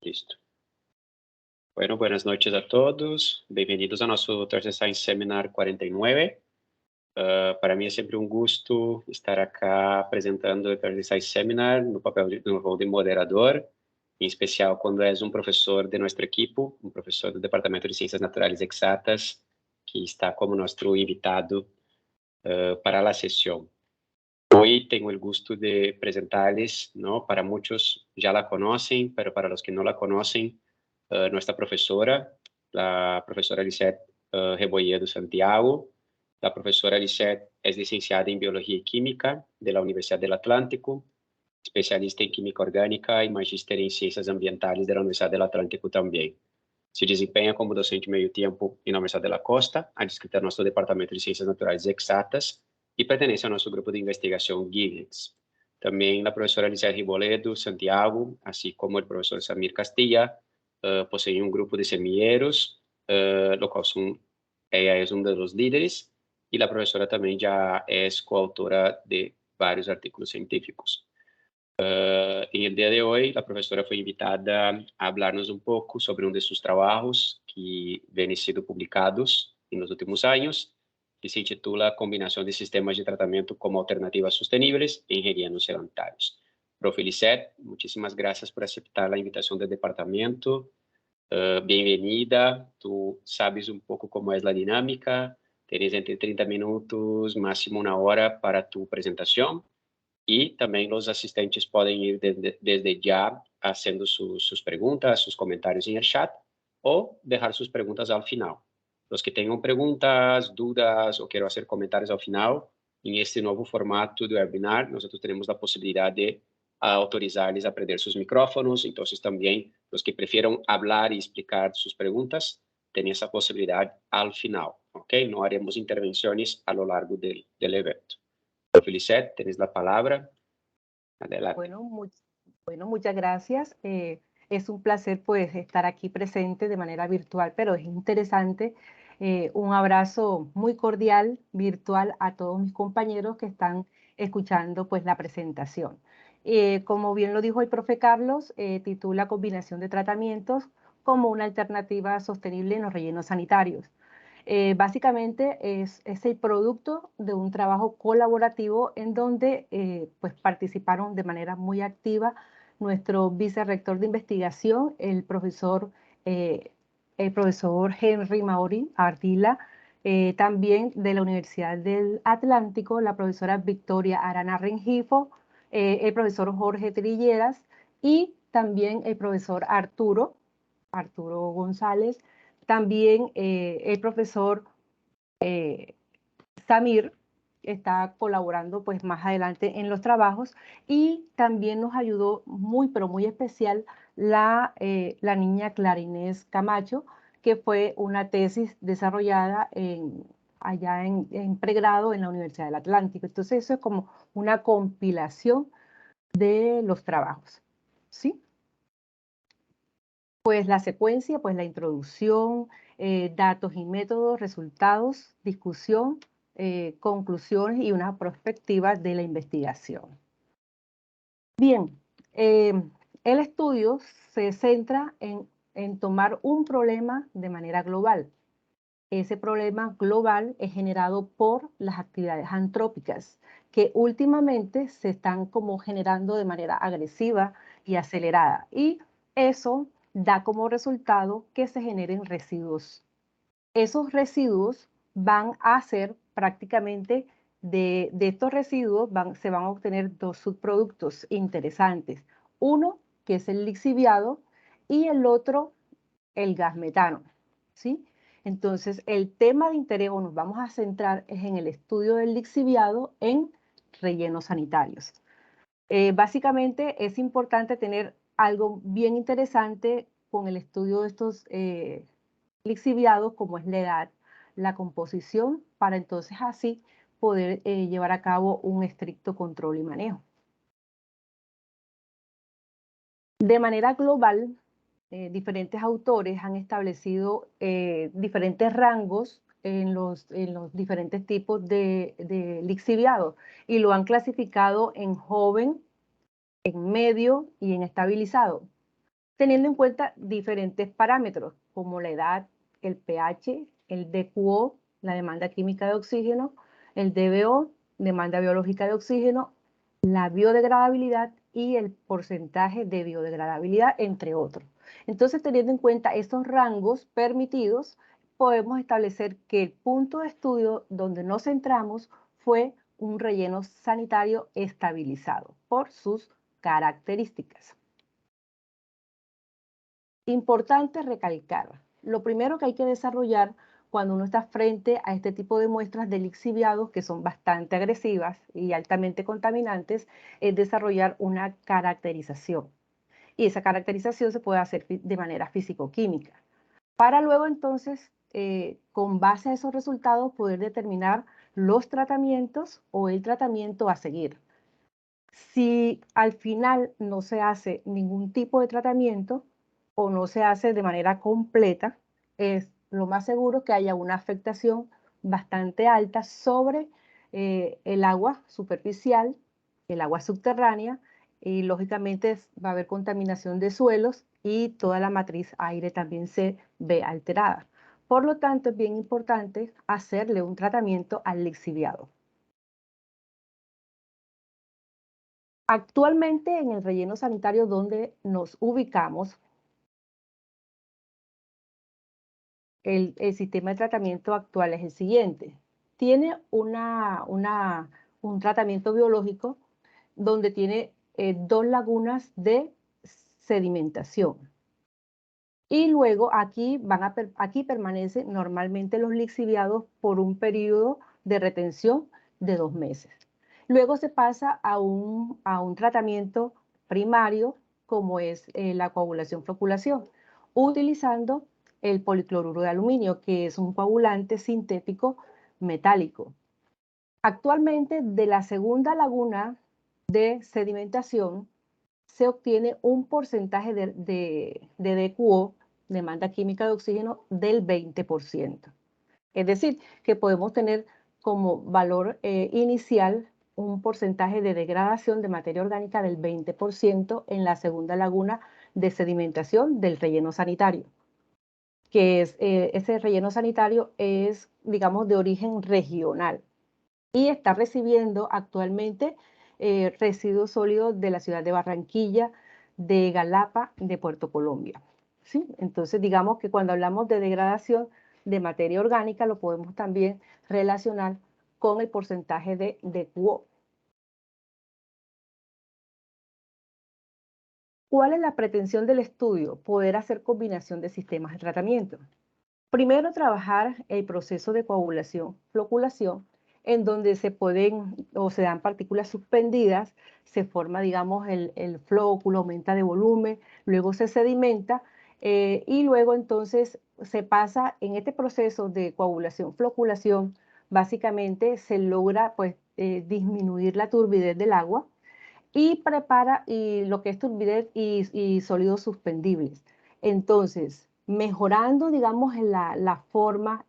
Listo. Bueno, buenas noches a todos. Bienvenidos a nosso Thursday Science Seminar 49. Para mim é sempre um gosto estar acá apresentando o Thursday Science Seminar no rol de moderador, em especial quando és um professor de nosso equipo, um professor do Departamento de Ciências Naturais Exatas, que está como nosso invitado para a sessão. Hoy tengo el gusto de presentarles, ¿no? Para muchos ya la conocen, pero para los que no la conocen, nuestra profesora, la profesora Lisette Rebolledo Santiago. La profesora Lisette es licenciada en Biología y Química de la Universidad del Atlántico, especialista en Química Orgánica y magíster en Ciencias Ambientales de la Universidad del Atlántico también. Se desempenha como docente meio tempo na Universidade de la Costa, adscrita ao nosso Departamento de Ciências Naturais Exatas, e pertence ao nosso grupo de investigação GIVEX. Também a professora Lisette Riboledo Santiago, assim como o professor Samir Castilla, possuem um grupo de semilleros, lo qual ela é um dos líderes, e a professora também já é coautora de vários artigos científicos. En el día de hoy, la profesora fue invitada a hablarnos un poco sobre uno de sus trabajos que vienen siendo publicados en los últimos años, que se titula Combinación de Sistemas de Tratamiento como Alternativas Sostenibles en Rellenos Sedentarios. Profe Lisette, muchísimas gracias por aceptar la invitación del departamento. Bienvenida, tú sabes un poco cómo es la dinámica, tienes entre 30 minutos, máximo una hora para tu presentación. E também os assistentes podem ir desde já fazendo suas perguntas, seus comentários em chat, ou deixar suas perguntas ao final. Os que tenham perguntas, dúvidas ou queiram fazer comentários ao final, em este novo formato do webinar, nós teremos a possibilidade de autorizar-lhes a prender seus micrófonos. Então, também, os que prefiram falar e explicar suas perguntas, têm essa possibilidade ao final, ok? Não haremos intervenções ao longo do evento. Lisette, tenés la palabra. Adelante. Bueno, muchas gracias. Es un placer pues estar aquí presente de manera virtual, pero es interesante. Un abrazo muy cordial virtual a todos mis compañeros que están escuchando pues la presentación. Como bien lo dijo el profe Carlos, titula Combinación de Tratamientos como una alternativa sostenible en los rellenos sanitarios. Básicamente es el producto de un trabajo colaborativo en donde pues participaron de manera muy activa nuestro vicerrector de investigación, el profesor Henry Mauri Ardila, también de la Universidad del Atlántico, la profesora Victoria Arana Rengifo, el profesor Jorge Trilleras y también el profesor Arturo González. También el profesor Samir está colaborando pues más adelante en los trabajos y también nos ayudó muy pero muy especial la niña Clara Inés Camacho, que fue una tesis desarrollada allá en pregrado en la Universidad del Atlántico. Entonces eso es como una compilación de los trabajos, ¿sí? Pues la secuencia, pues la introducción, datos y métodos, resultados, discusión, conclusiones y una perspectiva de la investigación. Bien, el estudio se centra en tomar un problema de manera global. Ese problema global es generado por las actividades antrópicas que últimamente se están como generando de manera agresiva y acelerada. Y eso da como resultado que se generen residuos. Esos residuos van a ser prácticamente, de estos residuos se van a obtener dos subproductos interesantes. Uno, que es el lixiviado, y el otro, el gas metano, ¿sí? Entonces, el tema de interés, o nos vamos a centrar, es en el estudio del lixiviado en rellenos sanitarios. Básicamente, es importante tener algo bien interesante con el estudio de estos lixiviados, como es la edad, la composición, para entonces así poder llevar a cabo un estricto control y manejo. De manera global, diferentes autores han establecido diferentes rangos en los diferentes tipos de lixiviados y lo han clasificado en joven, en medio y en estabilizado. teniendo en cuenta diferentes parámetros como la edad, el pH, el DQO, la demanda química de oxígeno, el DBO, demanda biológica de oxígeno, la biodegradabilidad y el porcentaje de biodegradabilidad, entre otros. Entonces, teniendo en cuenta estos rangos permitidos, podemos establecer que el punto de estudio donde nos centramos fue un relleno sanitario estabilizado por sus características. Importante recalcar, lo primero que hay que desarrollar cuando uno está frente a este tipo de muestras de lixiviados que son bastante agresivas y altamente contaminantes, es desarrollar una caracterización. Y esa caracterización se puede hacer de manera físico-química, para luego entonces, con base a esos resultados, poder determinar los tratamientos o el tratamiento a seguir. Si al final no se hace ningún tipo de tratamiento o no se hace de manera completa, es lo más seguro que haya una afectación bastante alta sobre el agua superficial, el agua subterránea, y lógicamente va a haber contaminación de suelos y toda la matriz aire también se ve alterada. Por lo tanto, es bien importante hacerle un tratamiento al lixiviado. Actualmente en el relleno sanitario donde nos ubicamos, el sistema de tratamiento actual es el siguiente. Tiene un tratamiento biológico donde tiene dos lagunas de sedimentación. Y luego aquí permanecen normalmente los lixiviados por un periodo de retención de 2 meses. Luego se pasa a un tratamiento primario como es la coagulación-floculación, utilizando el policloruro de aluminio, que es un coagulante sintético metálico. Actualmente, de la segunda laguna de sedimentación, se obtiene un porcentaje de DQO, demanda química de oxígeno, del 20%. Es decir, que podemos tener como valor inicial un porcentaje de degradación de materia orgánica del 20% en la segunda laguna de sedimentación del relleno sanitario, que es, ese relleno sanitario es, digamos, de origen regional y está recibiendo actualmente residuos sólidos de la ciudad de Barranquilla, de Galapa, de Puerto Colombia. ¿Sí? Entonces, digamos que cuando hablamos de degradación de materia orgánica, lo podemos también relacionar con el porcentaje de QO. ¿Cuál es la pretensión del estudio? Poder hacer combinación de sistemas de tratamiento. Primero, trabajar el proceso de coagulación, floculación, en donde se pueden o se dan partículas suspendidas, se forma, digamos, el flóculo, aumenta de volumen, luego se sedimenta y luego entonces se pasa en este proceso de coagulación, floculación, básicamente se logra pues disminuir la turbidez del agua y prepara lo que es turbidez y sólidos suspendibles. Entonces, mejorando, digamos, la forma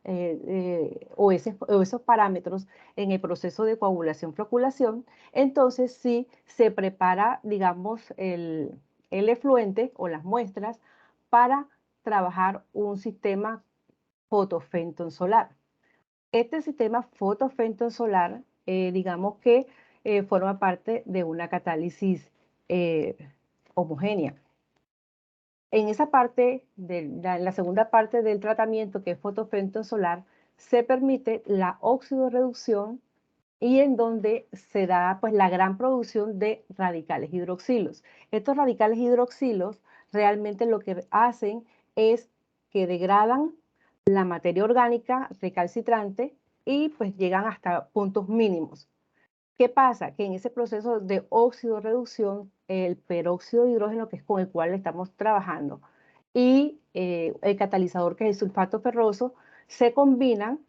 o esos parámetros en el proceso de coagulación-floculación, entonces sí se prepara, digamos, el efluente o las muestras para trabajar un sistema fotofenton solar. Este sistema fotofenton solar, digamos que forma parte de una catálisis eh, homogénea. En esa parte, la segunda parte del tratamiento, que es fotofenton solar, se permite la oxidorreducción y en donde se da pues la gran producción de radicales hidroxilos. Estos radicales hidroxilos realmente lo que hacen es que degradan la materia orgánica recalcitrante y pues llegan hasta puntos mínimos. ¿Qué pasa? Que en ese proceso de oxidorreducción, el peróxido de hidrógeno, que es con el cual estamos trabajando, y el catalizador, que es el sulfato ferroso, se combinan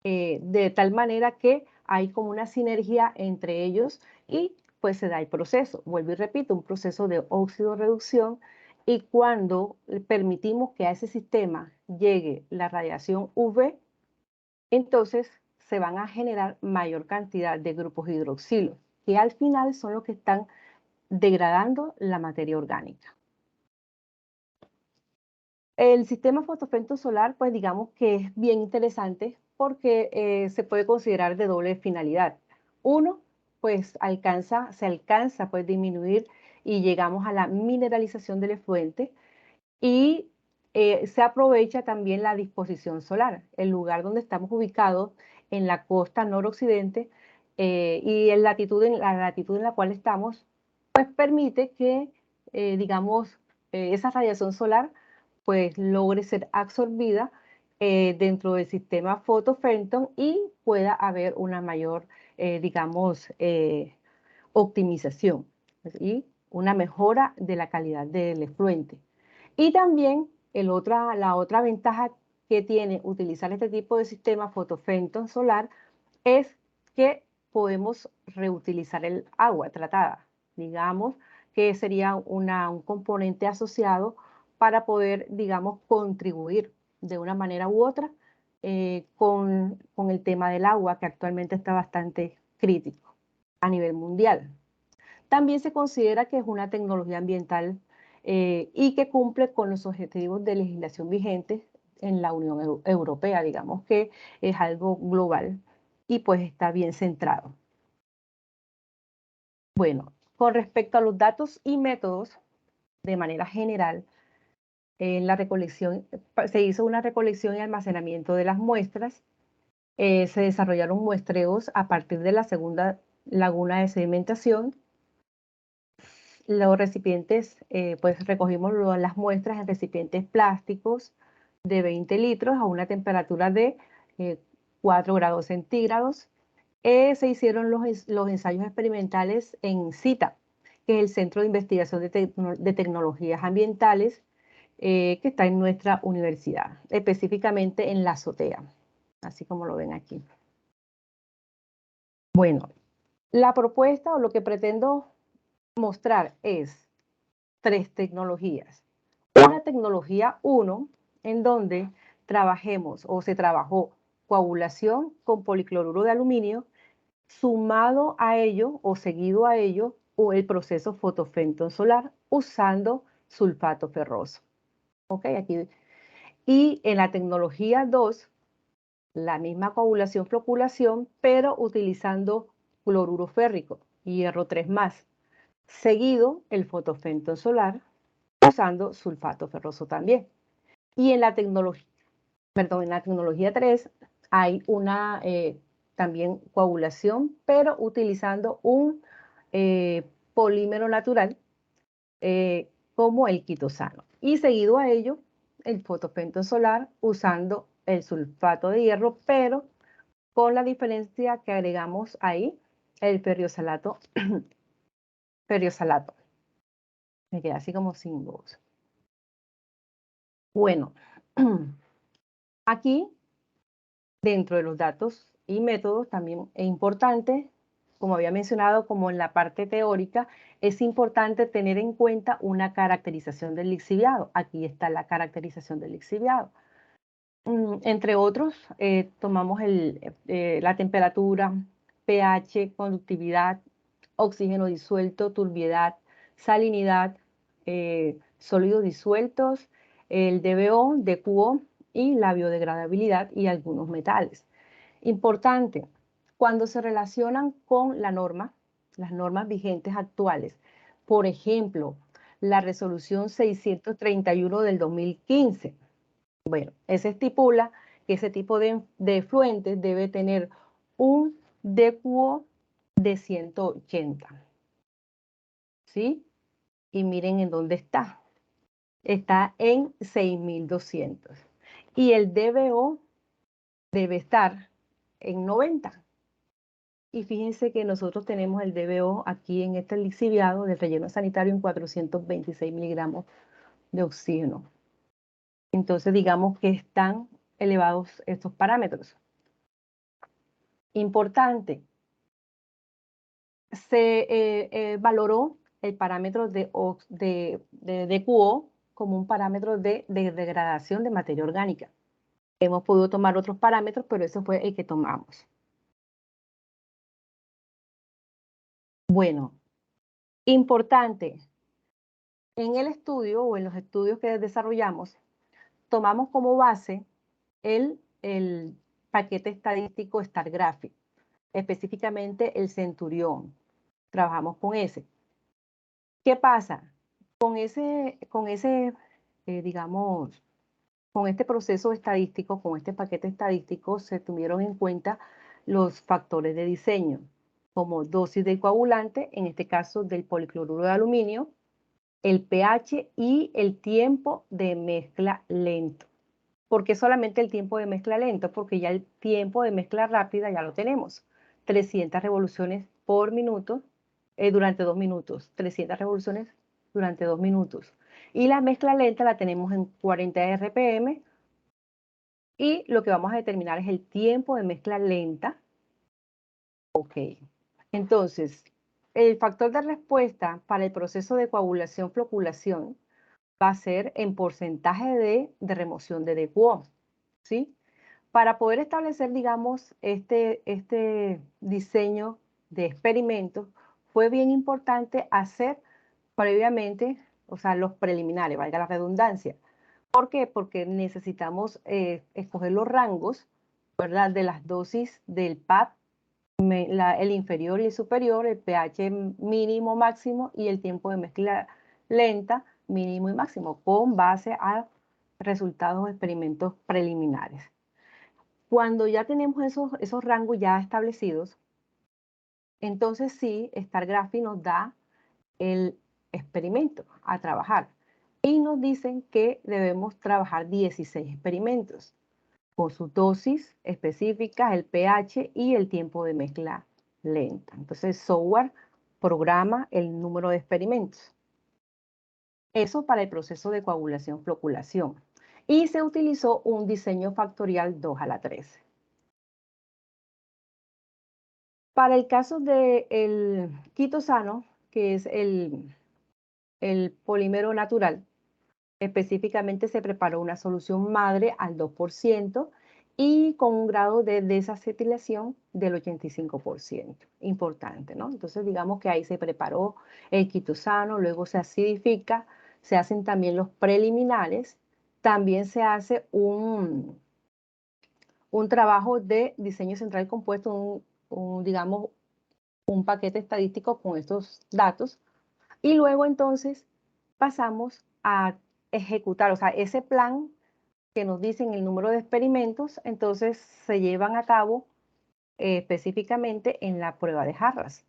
de tal manera que hay como una sinergia entre ellos y pues se da el proceso. Vuelvo y repito, un proceso de óxido-reducción y cuando permitimos que a ese sistema llegue la radiación UV, entonces se van a generar mayor cantidad de grupos hidroxilos, que al final son los que están degradando la materia orgánica. El sistema fotofento solar, pues digamos que es bien interesante porque se puede considerar de doble finalidad. Uno, pues se alcanza pues disminuir y llegamos a la mineralización del efluente y se aprovecha también la disposición solar. El lugar donde estamos ubicados en la costa noroccidente y en la latitud en la cual estamos, pues permite que, digamos, esa radiación solar pues logre ser absorbida dentro del sistema fotofenton y pueda haber una mayor, digamos, optimización y una mejora de la calidad del efluente. Y también la otra ventaja que tiene utilizar este tipo de sistema fotofenton solar es que podemos reutilizar el agua tratada. Digamos que sería un componente asociado para poder, digamos, contribuir de una manera u otra con el tema del agua, que actualmente está bastante crítico a nivel mundial. También se considera que es una tecnología ambiental y que cumple con los objetivos de legislación vigentes en la Unión Europea, digamos que es algo global y pues está bien centrado. Bueno, con respecto a los datos y métodos, de manera general, en la recolección, se hizo una recolección y almacenamiento de las muestras, se desarrollaron muestreos a partir de la segunda laguna de sedimentación. Los recipientes, pues recogimos las muestras en recipientes plásticos de 20 litros a una temperatura de 4 grados centígrados. Se hicieron los ensayos experimentales en CITA, que es el Centro de Investigación de Tecnologías Ambientales, que está en nuestra universidad, específicamente en la azotea, así como lo ven aquí. Bueno, la propuesta o lo que pretendo mostrar es 3 tecnologías. Una tecnología 1, en donde trabajemos o se trabajó coagulación con policloruro de aluminio, sumado a ello o seguido a ello o el proceso fotofenton solar usando sulfato ferroso. ¿Ok? Aquí. Y en la tecnología 2, la misma coagulación floculación, pero utilizando cloruro férrico, hierro 3+, seguido el fotofenton solar usando sulfato ferroso también. Y en la tecnología, en la tecnología 3 hay una también coagulación, pero utilizando un polímero natural como el quitosano. Y seguido a ello, el fotofenton solar usando el sulfato de hierro, pero con la diferencia que agregamos ahí el ferriosalato. Ferriosalato. Me queda así como sin voz. Bueno, aquí dentro de los datos y métodos también es importante, como había mencionado, como en la parte teórica, es importante tener en cuenta una caracterización del lixiviado. Aquí está la caracterización del lixiviado. Entre otros, tomamos la temperatura, pH, conductividad, oxígeno disuelto, turbiedad, salinidad, sólidos disueltos, el DBO, DQO y la biodegradabilidad y algunos metales. Importante, cuando se relacionan con la norma, las normas vigentes actuales, por ejemplo, la resolución 631 del 2015, bueno, ese estipula que ese tipo de efluentes debe tener un DQO de 180, ¿sí? Y miren en dónde está. Está en 6200. Y el DBO debe estar en 90. Y fíjense que nosotros tenemos el DBO aquí en este lixiviado del relleno sanitario en 426 miligramos de oxígeno. Entonces, digamos que están elevados estos parámetros. Importante, se valoró el parámetro de DQO como un parámetro de degradación de materia orgánica. Hemos podido tomar otros parámetros, pero ese fue el que tomamos. Bueno, importante, en el estudio o en los estudios que desarrollamos, tomamos como base el paquete estadístico StarGraphic, específicamente el Centurión. Trabajamos con ese. ¿Qué pasa? Digamos, con este proceso estadístico, con este paquete estadístico, se tuvieron en cuenta los factores de diseño, como dosis del coagulante, en este caso del policloruro de aluminio, el pH y el tiempo de mezcla lento. ¿Por qué solamente el tiempo de mezcla lento? Porque ya el tiempo de mezcla rápida ya lo tenemos. 300 revoluciones por minuto durante 2 minutos. 300 revoluciones durante 2 minutos. Y la mezcla lenta la tenemos en 40 RPM. Y lo que vamos a determinar es el tiempo de mezcla lenta. Ok. Entonces, el factor de respuesta para el proceso de coagulación-floculación va a ser en porcentaje de remoción de DQO, ¿sí? Para poder establecer, digamos, este diseño de experimentos, fue bien importante hacer previamente, o sea, los preliminares, valga la redundancia. ¿Por qué? Porque necesitamos escoger los rangos, ¿verdad? De las dosis del PAP, el inferior y el superior, el pH mínimo, máximo y el tiempo de mezcla lenta, mínimo y máximo, con base a resultados de experimentos preliminares. Cuando ya tenemos esos rangos ya establecidos, entonces sí, StarGraphic nos da el experimento a trabajar y nos dicen que debemos trabajar 16 experimentos con sus dosis específicas, el pH y el tiempo de mezcla lenta. Entonces, el software programa el número de experimentos. Eso para el proceso de coagulación-floculación. Y se utilizó un diseño factorial 2 a la 13. Para el caso del quitosano, que es el polímero natural, específicamente se preparó una solución madre al 2% y con un grado de desacetilación del 85%. Importante, ¿no? Entonces, digamos que ahí se preparó el quitosano, luego se acidifica, se hacen también los preliminares, también se hace un trabajo de diseño central compuesto, digamos, un paquete estadístico con estos datos y luego entonces pasamos a ejecutar, o sea, ese plan que nos dicen el número de experimentos, entonces se llevan a cabo específicamente en la prueba de Harras.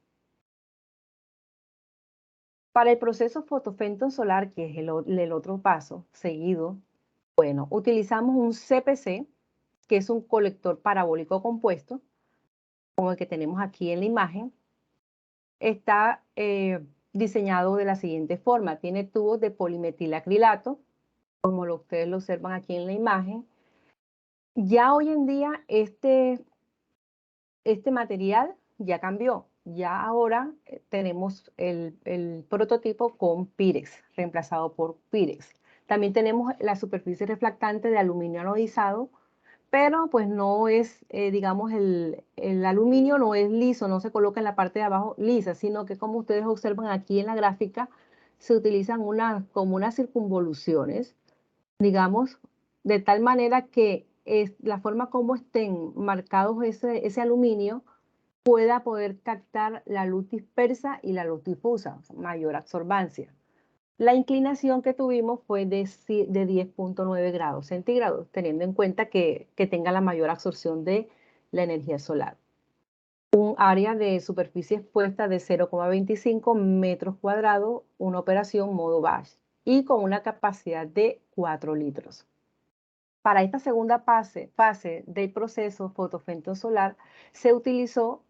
Para el proceso fotofenton solar, que es el otro paso seguido, bueno, utilizamos un CPC, que es un colector parabólico compuesto, como el que tenemos aquí en la imagen. Está diseñado de la siguiente forma. Tiene tubos de polimetilacrilato, como ustedes lo observan aquí en la imagen. Ya hoy en día este material ya cambió. Ya ahora tenemos el prototipo con Pirex, reemplazado por Pirex. También tenemos la superficie reflectante de aluminio anodizado, pero pues no es, digamos, el aluminio no es liso, no se coloca en la parte de abajo lisa, sino que como ustedes observan aquí en la gráfica, se utilizan como unas circunvoluciones, digamos, de tal manera que la forma como estén marcados ese aluminio pueda poder captar la luz dispersa y la luz difusa, o sea, mayor absorbancia. La inclinación que tuvimos fue de 10.9 grados centígrados, teniendo en cuenta que tenga la mayor absorción de la energía solar. Un área de superficie expuesta de 0,25 metros cuadrados, una operación modo batch y con una capacidad de 4 litros. Para esta segunda fase del proceso fotofenton solar se utilizó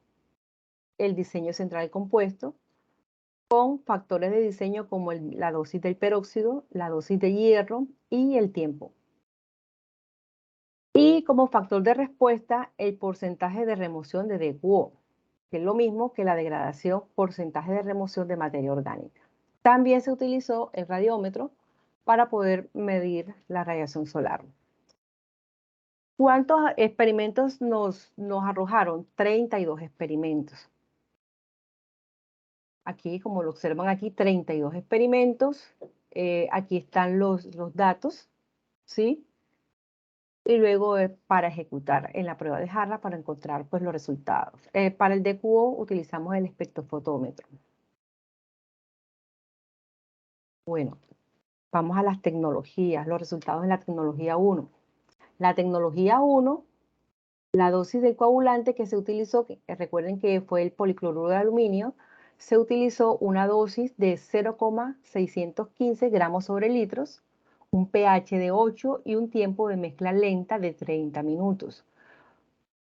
el diseño central compuesto con factores de diseño como la dosis del peróxido, la dosis de hierro y el tiempo. Y como factor de respuesta, el porcentaje de remoción de DQO, que es lo mismo que la degradación, porcentaje de remoción de materia orgánica. También se utilizó el radiómetro para poder medir la radiación solar. ¿Cuántos experimentos nos arrojaron? 32 experimentos. Aquí, como lo observan aquí, 32 experimentos. Aquí están los datos, ¿sí? y luego para ejecutar en la prueba de jarra para encontrar pues los resultados. Para el DQO utilizamos el espectrofotómetro. Bueno, vamos a las tecnologías, los resultados de la tecnología 1. La tecnología 1, la dosis del coagulante que se utilizó, recuerden que fue el policloruro de aluminio, se utilizó una dosis de 0,615 gramos sobre litros, un pH de 8 y un tiempo de mezcla lenta de 30 minutos.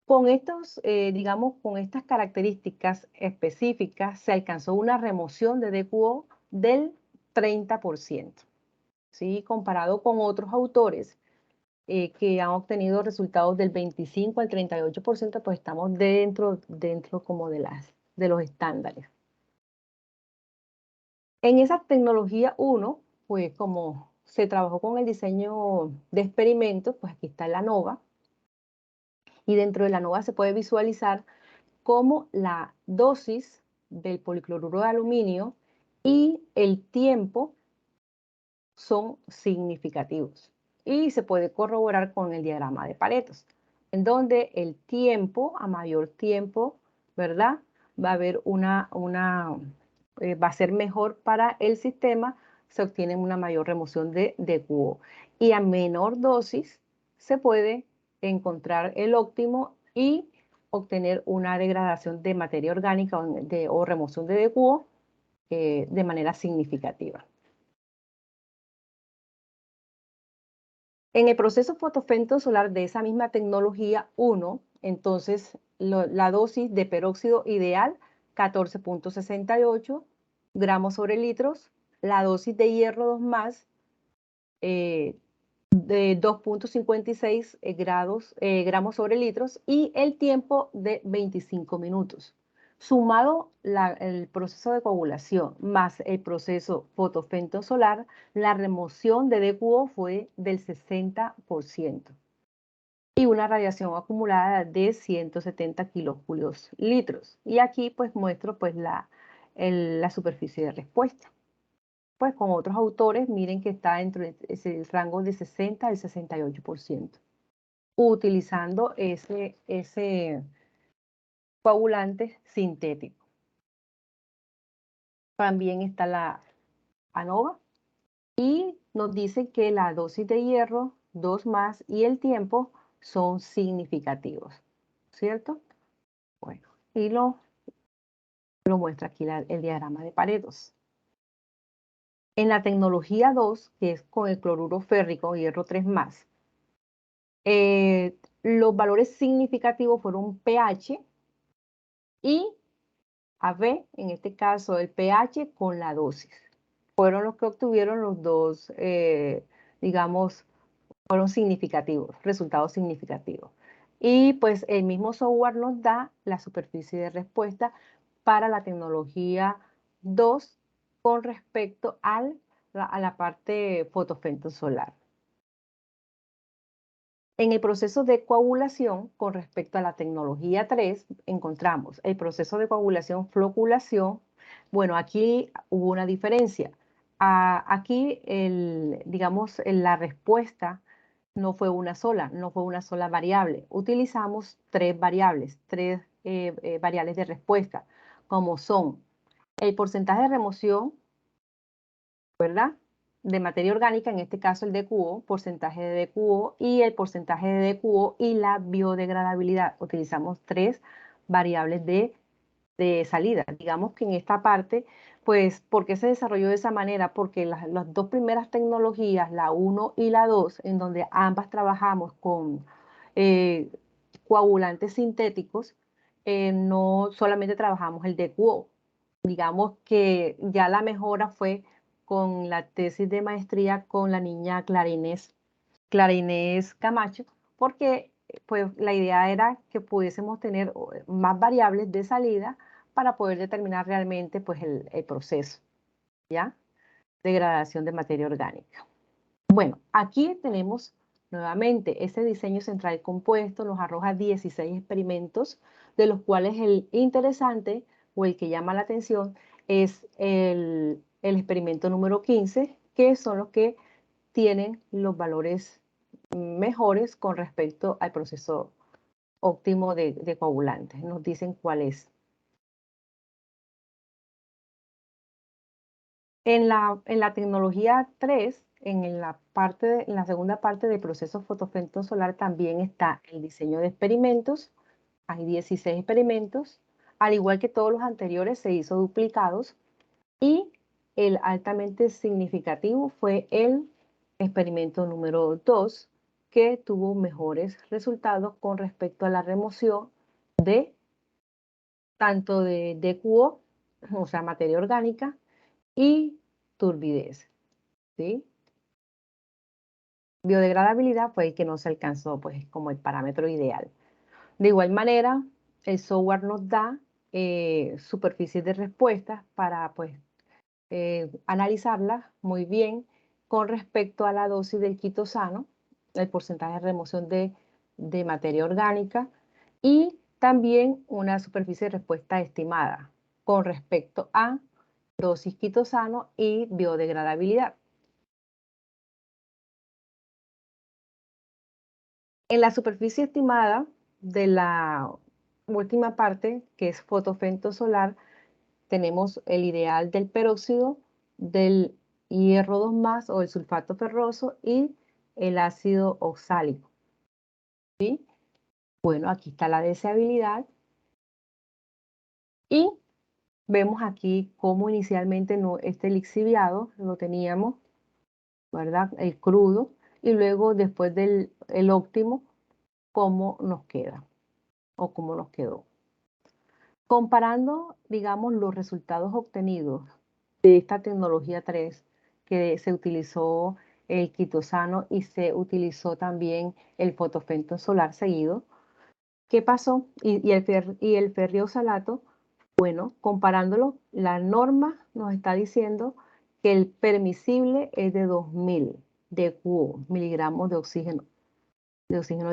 Con estos, digamos, con estas características específicas, se alcanzó una remoción de DQO del 30%, ¿sí? Comparado con otros autores que han obtenido resultados del 25 al 38%, pues estamos dentro como de los estándares. En esa tecnología 1, pues como se trabajó con el diseño de experimentos, pues aquí está la NOVA, y dentro de la NOVA se puede visualizar cómo la dosis del policloruro de aluminio y el tiempo son significativos. Y se puede corroborar con el diagrama de Pareto, en donde el tiempo, a mayor tiempo, ¿verdad? Va a haber va a ser mejor para el sistema, se obtiene una mayor remoción de DQO. Y a menor dosis se puede encontrar el óptimo y obtener una degradación de materia orgánica o remoción de DQO de manera significativa. En el proceso fotofentosolar de esa misma tecnología 1, entonces la dosis de peróxido ideal, 14,68 gramos sobre litros, la dosis de hierro 2 más, de 2,56 gramos sobre litros y el tiempo de 25 minutos. Sumado el proceso de coagulación más el proceso fotofentosolar, la remoción de DQO fue del 60% y una radiación acumulada de 170 kilojulios litros. Y aquí pues muestro pues la superficie de respuesta. Pues con otros autores, miren que está dentro del rango de 60 al 68%, utilizando ese coagulante sintético. También está la ANOVA y nos dice que la dosis de hierro, 2 más y el tiempo son significativos, ¿cierto? Bueno, y lo muestra aquí el diagrama de Pareto. En la tecnología 2, que es con el cloruro férrico, hierro 3 más, los valores significativos fueron pH y AB, en este caso el pH con la dosis. Fueron los que obtuvieron los dos, digamos, fueron significativos, resultados significativos. Y pues el mismo software nos da la superficie de respuesta para la tecnología 2 con respecto a la parte fotofentosolar. En el proceso de coagulación, con respecto a la tecnología 3, encontramos el proceso de coagulación floculación. Bueno, aquí hubo una diferencia. Aquí, digamos, la respuesta no fue una sola variable. Utilizamos tres variables de respuesta, como son el porcentaje de remoción, ¿verdad? De materia orgánica, en este caso el DQO, porcentaje de DQO y el porcentaje de DQO y la biodegradabilidad. Utilizamos tres variables de salida. Digamos que en esta parte, pues, ¿por qué se desarrolló de esa manera? Porque las dos primeras tecnologías, la 1 y la 2, en donde ambas trabajamos con eh, coagulantes sintéticos, no solamente trabajamos el DQO. Digamos que ya la mejora fue con la tesis de maestría con la niña Clara Inés Camacho, porque pues la idea era que pudiésemos tener más variables de salida para poder determinar realmente pues el proceso, ¿ya? Degradación de materia orgánica. Bueno, aquí tenemos nuevamente ese diseño central compuesto, nos arroja 16 experimentos, de los cuales el interesante o el que llama la atención es el experimento número 15, que son los que tienen los valores mejores con respecto al proceso óptimo de coagulantes. Nos dicen cuál es. En la tecnología 3, en la segunda parte del proceso fotofentosolar también está el diseño de experimentos. Hay 16 experimentos. Al igual que todos los anteriores, se hizo duplicados. Y el altamente significativo fue el experimento número 2, que tuvo mejores resultados con respecto a la remoción de tanto de DQO, o sea, materia orgánica, y turbidez, ¿sí? Biodegradabilidad fue el que no se alcanzó, pues, como el parámetro ideal. De igual manera, el software nos da superficies de respuesta para, pues, analizarlas muy bien con respecto a la dosis del quitosano, el porcentaje de remoción de materia orgánica y también una superficie de respuesta estimada con respecto a dosis quitosano y biodegradabilidad. En la superficie estimada de la última parte, que es fotofentosolar, tenemos el ideal del peróxido, del hierro 2+ o el sulfato ferroso y el ácido oxálico. ¿Sí? Bueno, aquí está la deseabilidad y vemos aquí cómo inicialmente este lixiviado lo teníamos, ¿verdad? El crudo, y luego después del el óptimo, cómo nos queda o cómo nos quedó. Comparando, digamos, los resultados obtenidos de esta tecnología 3, que se utilizó el quitosano y se utilizó también el fotofentosolar seguido, ¿qué pasó? Y el ferriosalato, bueno, comparándolo, la norma nos está diciendo que el permisible es de 2000 de QO, miligramos de oxígeno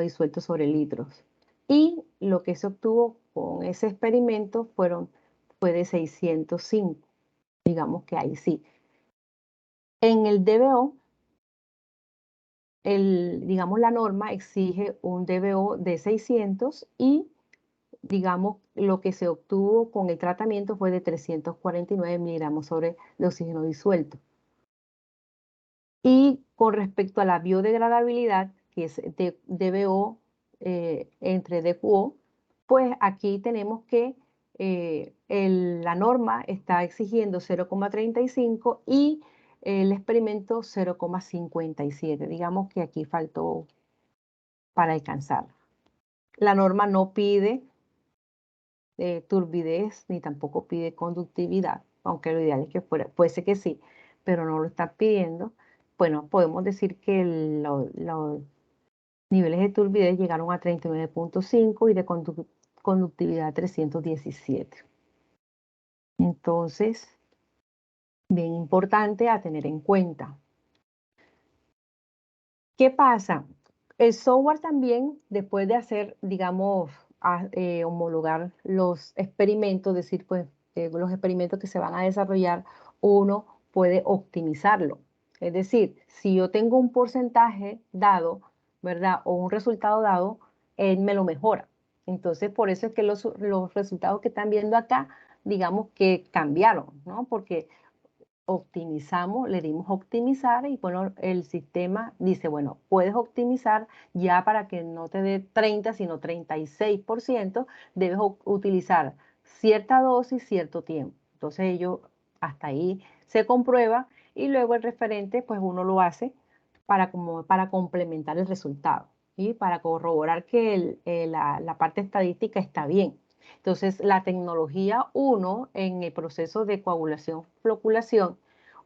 disuelto sobre litros. Y lo que se obtuvo con ese experimento fue de 605. Digamos que ahí sí. En el DBO, digamos, la norma exige un DBO de 600 y, digamos, lo que se obtuvo con el tratamiento fue de 349 miligramos de oxígeno disuelto. Y con respecto a la biodegradabilidad, que es de DBO entre DQO, pues aquí tenemos que la norma está exigiendo 0,35 y el experimento 0,57. Digamos que aquí faltó para alcanzar. La norma no pide turbidez ni tampoco pide conductividad, aunque lo ideal es que fuese que sí, pero no lo está pidiendo. Bueno, podemos decir que los niveles de turbidez llegaron a 39,5 y de conductividad 317. Entonces, bien importante a tener en cuenta. ¿Qué pasa? El software también, después de hacer, digamos, homologar los experimentos, es decir, pues los experimentos que se van a desarrollar, uno puede optimizarlo. Es decir, si yo tengo un porcentaje dado, ¿verdad? O un resultado dado, él me lo mejora. Entonces, por eso es que los resultados que están viendo acá, digamos que cambiaron, ¿no? Porque optimizamos, le dimos optimizar y bueno, el sistema dice, bueno, puedes optimizar ya para que no te dé 30, sino 36%, debes utilizar cierta dosis, cierto tiempo. Entonces ellos hasta ahí se comprueba y luego el referente pues uno lo hace para complementar el resultado y para corroborar que la parte estadística está bien. Entonces, la tecnología 1 en el proceso de coagulación, floculación,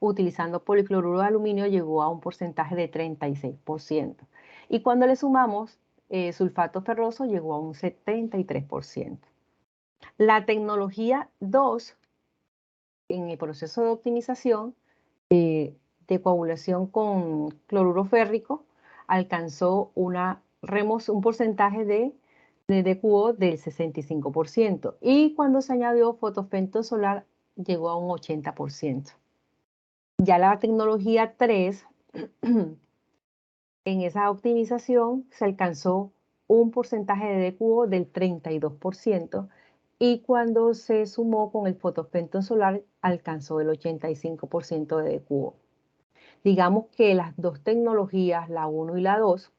utilizando policloruro de aluminio, llegó a un porcentaje de 36%. Y cuando le sumamos sulfato ferroso, llegó a un 73%. La tecnología 2 en el proceso de optimización de coagulación con cloruro férrico alcanzó un porcentaje de DQO del 65%. Y cuando se añadió fotofentosolar llegó a un 80%. Ya la tecnología 3 En esa optimización se alcanzó un porcentaje de DQO del 32% y cuando se sumó con el fotoplancton solar alcanzó el 85% de DQO. Digamos que las dos tecnologías, la 1 y la 2,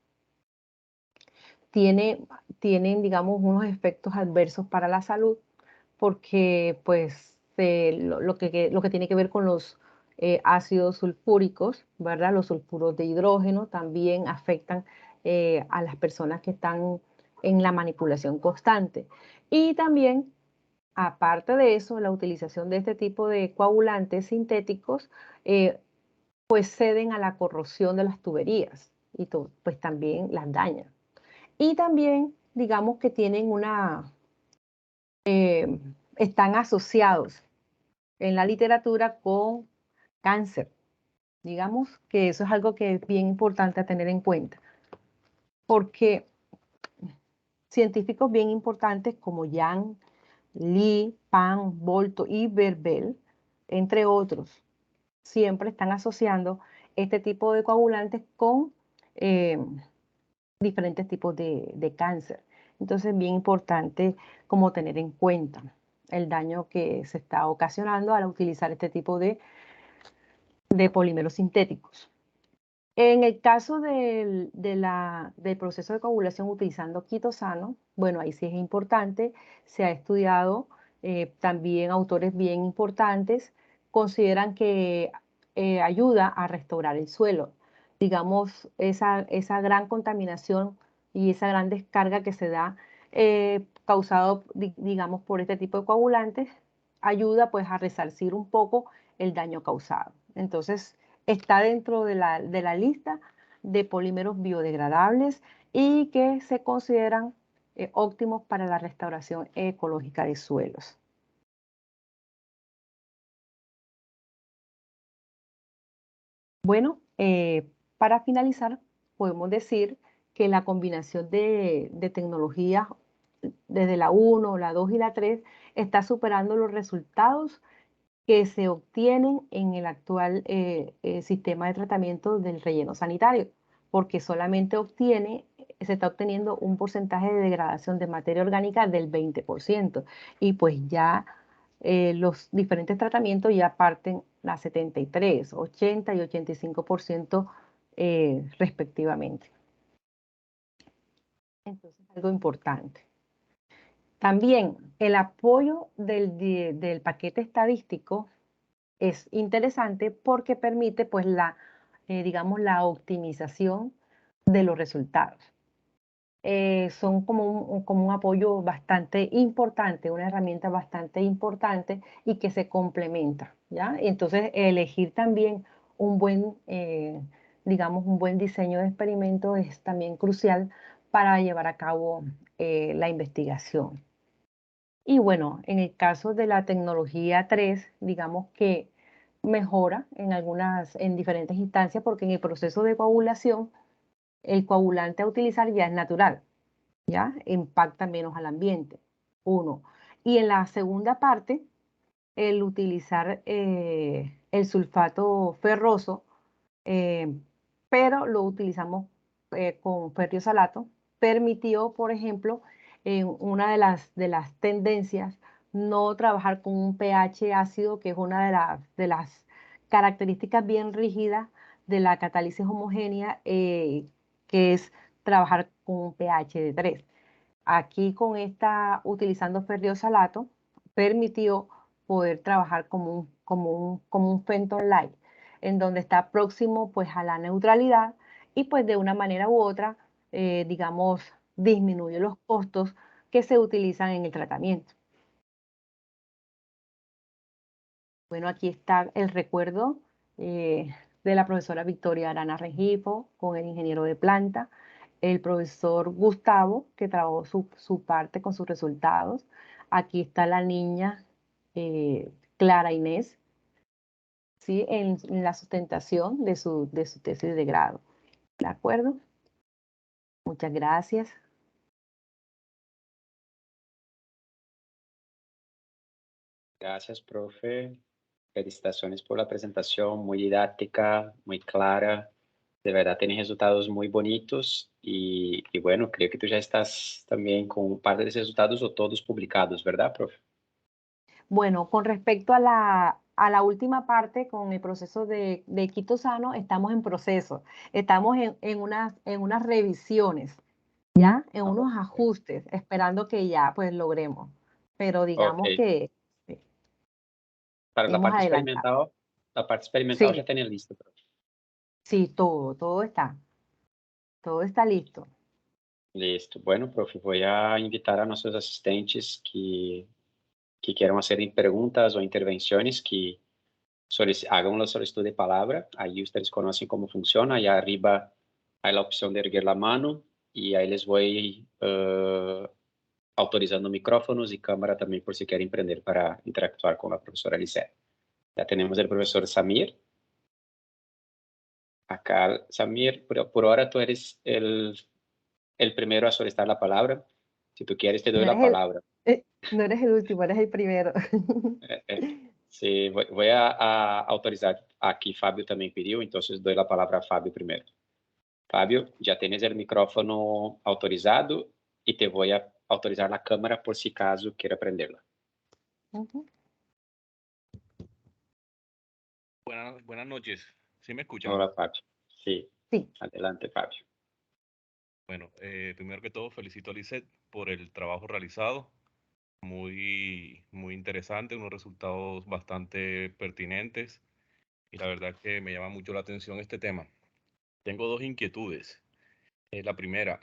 tienen, digamos, unos efectos adversos para la salud porque pues lo que tiene que ver con los ácidos sulfúricos, ¿verdad? Los sulfuros de hidrógeno también afectan a las personas que están en la manipulación constante. Y también, aparte de eso, la utilización de este tipo de coagulantes sintéticos pues ceden a la corrosión de las tuberías y pues también las dañan. Y también, digamos que tienen están asociados en la literatura con cáncer. Digamos que eso es algo que es bien importante a tener en cuenta, porque científicos bien importantes como Yang, Li, Pan, Bolto y Berbel, entre otros, siempre están asociando este tipo de coagulantes con eh, diferentes tipos de cáncer. Entonces, bien importante como tener en cuenta el daño que se está ocasionando al utilizar este tipo de polímeros sintéticos. En el caso del proceso de coagulación utilizando quitosano, bueno, ahí sí es importante, se ha estudiado, también autores bien importantes consideran que ayuda a restaurar el suelo. Digamos, esa gran contaminación y esa gran descarga que se da causado, digamos, por este tipo de coagulantes, ayuda pues a resarcir un poco el daño causado. Entonces, está dentro de la lista de polímeros biodegradables y que se consideran óptimos para la restauración ecológica de suelos. Bueno, para finalizar, podemos decir que la combinación de tecnologías desde la 1, la 2 y la 3 está superando los resultados que se obtienen en el actual sistema de tratamiento del relleno sanitario, porque solamente se está obteniendo un porcentaje de degradación de materia orgánica del 20%, y pues ya los diferentes tratamientos ya parten a 73, 80 y 85% respectivamente. Entonces, algo importante. También el apoyo del paquete estadístico es interesante porque permite, pues, digamos, la optimización de los resultados. Son como un apoyo bastante importante, una herramienta bastante importante y que se complementa, ¿ya? Entonces, elegir también un buen, digamos, un buen diseño de experimento es también crucial para llevar a cabo la investigación. Y bueno, en el caso de la tecnología 3, digamos que mejora en diferentes instancias, porque en el proceso de coagulación, el coagulante a utilizar ya es natural, ¿ya? Impacta menos al ambiente, uno. Y en la segunda parte, el utilizar el sulfato ferroso, eh, pero lo utilizamos con ferriosalato, permitió, por ejemplo, en una de las tendencias, no trabajar con un pH ácido, que es una de las características bien rígidas de la catálisis homogénea, que es trabajar con un pH de 3. Aquí utilizando ferriosalato, permitió poder trabajar como un Fenton Light, en donde está próximo pues a la neutralidad y pues de una manera u otra, digamos, disminuye los costos que se utilizan en el tratamiento. Bueno, aquí está el recuerdo de la profesora Victoria Arana Rengifo con el ingeniero de planta, el profesor Gustavo, que trabajó su parte con sus resultados. Aquí está la niña Clara Inés, ¿sí? En la sustentación de su tesis de grado. ¿De acuerdo? Muchas gracias. Gracias, profe. Felicitaciones por la presentación, muy didáctica, muy clara, De verdad tiene resultados muy bonitos y bueno, creo que tú ya estás también con un par de resultados o todos publicados, ¿verdad, profe? Bueno, con respecto a la última parte, con el proceso de Quito Sano, estamos en proceso. Estamos en unas revisiones, ¿ya? En Ah, unos ok. ajustes, esperando que ya pues logremos. Pero Ok. digamos que sí, Para hemos adelantado. la parte experimental ya Sí, tiene listo, profe. sí, todo está listo. Listo. Bueno, profe, voy a invitar a nuestros asistentes que quieran hacer preguntas o intervenciones, que hagan la solicitud de palabra. Ahí ustedes conocen cómo funciona. Allá arriba hay la opción de erguer la mano y ahí les voy autorizando micrófonos y cámara también por si quieren prender para interactuar con la profesora Lisette. Ya tenemos el profesor Samir. Acá, Samir, por ahora tú eres el primero a solicitar la palabra. Si tú quieres, te doy No la eres palabra. no eres el último, eres el primero. Sí, voy a autorizar. Aquí Fabio también pidió, entonces doy la palabra a Fabio primero. Fabio, ya tienes el micrófono autorizado y te voy a autorizar la cámara por si caso quiera prenderla. Ujú. Buenas noches. ¿Sí me escuchan? Hola, Fabio. Sí, Sí, adelante, Fabio. Bueno, primero que todo felicito a Lisette por el trabajo realizado. Muy interesante, unos resultados bastante pertinentes y la verdad que me llama mucho la atención este tema. Tengo dos inquietudes. La primera,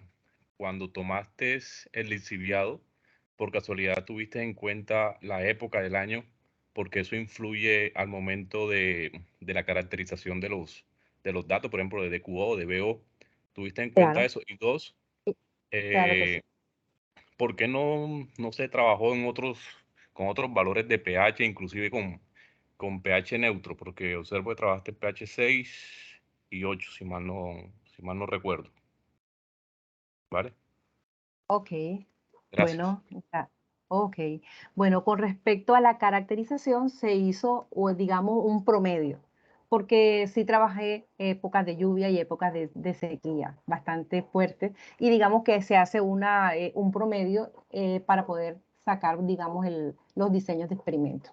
cuando tomaste el lixiviado, por casualidad tuviste en cuenta la época del año, porque eso influye al momento de la caracterización de los datos, por ejemplo, de DQO o de BO. ¿Tuviste en cuenta claro, eso? Y dos, sí, claro que sí. eh, ¿por qué no se trabajó con otros valores de pH, inclusive con pH neutro? Porque observo que trabajaste pH 6 y 8, si mal no recuerdo. ¿Vale? Ok, Gracias. bueno, ok. Bueno, con respecto a la caracterización se hizo, o digamos, un promedio, porque sí trabajé épocas de lluvia y épocas de sequía bastante fuertes, y digamos que se hace un promedio para poder sacar, digamos, los diseños de experimento.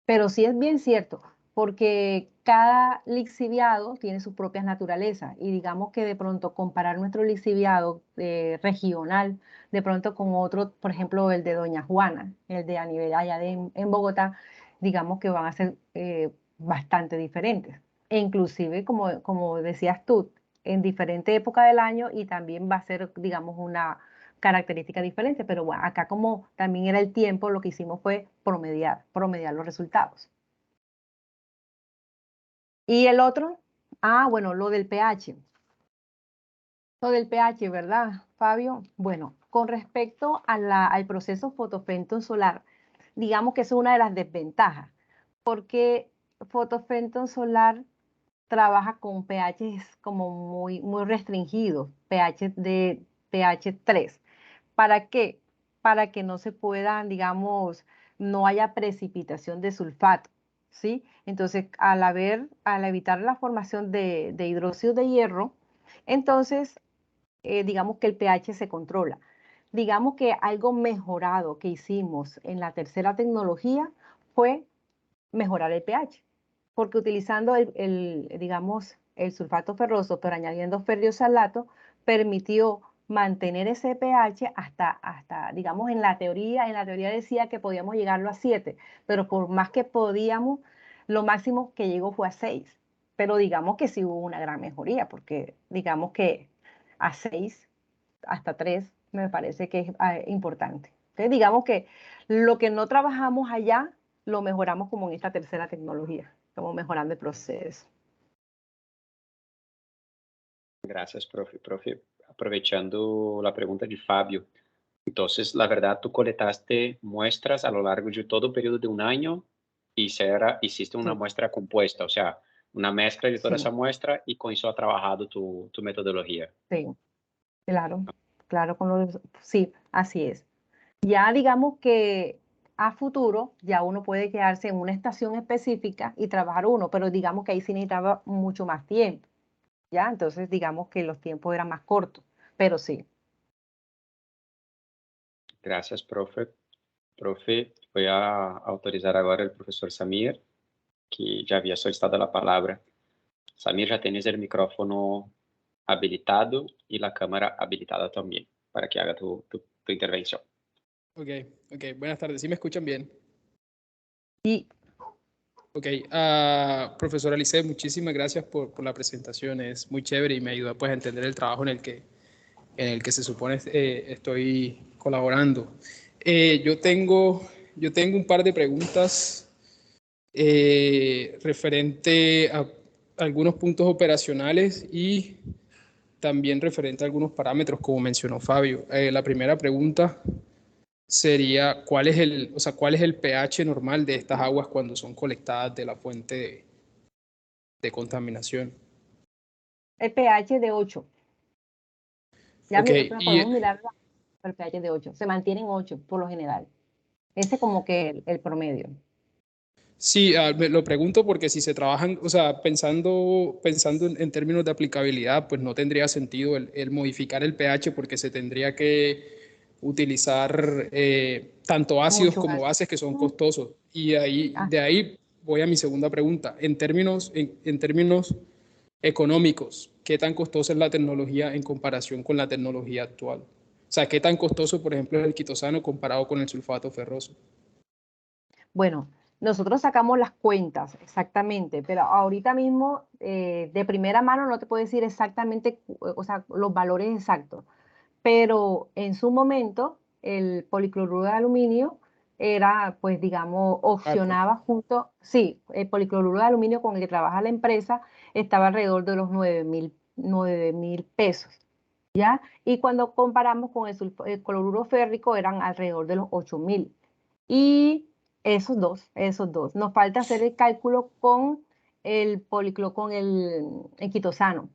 Pero sí es bien cierto, porque cada lixiviado tiene sus propias naturalezas y digamos que de pronto comparar nuestro lixiviado regional de pronto con otro, por ejemplo, el de Doña Juana, el de a nivel allá en Bogotá, digamos que van a ser bastante diferentes. E inclusive, como decías tú, en diferente época del año y también va a ser, digamos, una característica diferente, pero bueno, acá como también era el tiempo, lo que hicimos fue promediar los resultados. Y el otro, bueno, lo del pH. Lo del pH, ¿verdad, Fabio? Bueno, con respecto al proceso fotofenton solar, digamos que eso es una de las desventajas, porque fotofenton solar trabaja con pHs como muy restringidos, pH 3. ¿Para qué? Para que no se puedan, digamos, no haya precipitación de sulfato, ¿sí? Entonces, al evitar la formación de hidróxido de hierro, entonces, digamos que el pH se controla. Digamos que algo mejorado que hicimos en la tercera tecnología fue mejorar el pH, porque utilizando digamos, el sulfato ferroso, pero añadiendo ferriosalato, permitió mantener ese pH hasta, digamos, en la teoría decía que podíamos llegarlo a 7, pero por más que podíamos, lo máximo que llegó fue a 6. Pero digamos que sí hubo una gran mejoría, porque digamos que a 6 hasta 3 me parece que es importante. Entonces, digamos que lo que no trabajamos allá, lo mejoramos como en esta tercera tecnología, estamos mejorando el proceso. Gracias, profe. Profe, aprovechando la pregunta de Fabio, entonces, la verdad, tú coletaste muestras a lo largo de todo el periodo de un año y hiciste una Sí, muestra compuesta, o sea, una mezcla de toda sí, esa muestra y con eso ha trabajado tu metodología. sí, claro, claro, sí, así es. Ya digamos que a futuro ya uno puede quedarse en una estación específica y trabajar uno, pero digamos que ahí sí necesitaba mucho más tiempo. ¿ya? Entonces, digamos que los tiempos eran más cortos, pero sí. Gracias, profe. Profe, voy a autorizar ahora al profesor Samir, que ya había solicitado la palabra. Samir, ya tienes el micrófono habilitado y la cámara habilitada también para que haga tu intervención. Ok, ok. Buenas tardes. ¿Sí me escuchan bien? Y Ok. Profesora Lisset, muchísimas gracias por la presentación. Es muy chévere y me ayuda pues a entender el trabajo en el que se supone estoy colaborando. Yo tengo un par de preguntas referente a algunos puntos operacionales y también referente a algunos parámetros, como mencionó Fabio. La primera pregunta sería ¿cuál es el pH normal de estas aguas cuando son colectadas de la fuente de contaminación? el pH de 8. Ya Ok, podemos mirar el pH de 8. Se mantiene en 8 por lo general. Ese es como que el promedio. sí, me lo pregunto porque si se trabajan, o sea, pensando en términos de aplicabilidad, pues no tendría sentido el modificar el pH porque se tendría que utilizar tanto ácidos Mucho como gas. bases que son costosos. Y Ah, de ahí voy a mi segunda pregunta. En términos económicos, ¿qué tan costosa es la tecnología en comparación con la tecnología actual? O sea, ¿qué tan costoso, por ejemplo, es el quitosano comparado con el sulfato ferroso? bueno, nosotros sacamos las cuentas exactamente, pero ahorita mismo de primera mano no te puedo decir exactamente, o sea, los valores exactos, pero en su momento el policloruro de aluminio era, pues digamos, Barato. opcionaba junto, sí, el policloruro de aluminio con el que trabaja la empresa estaba alrededor de los 9.000 pesos, ¿ya? Y cuando comparamos con el cloruro férrico eran alrededor de los 8.000. Y esos dos. Nos falta hacer el cálculo con el quitosano,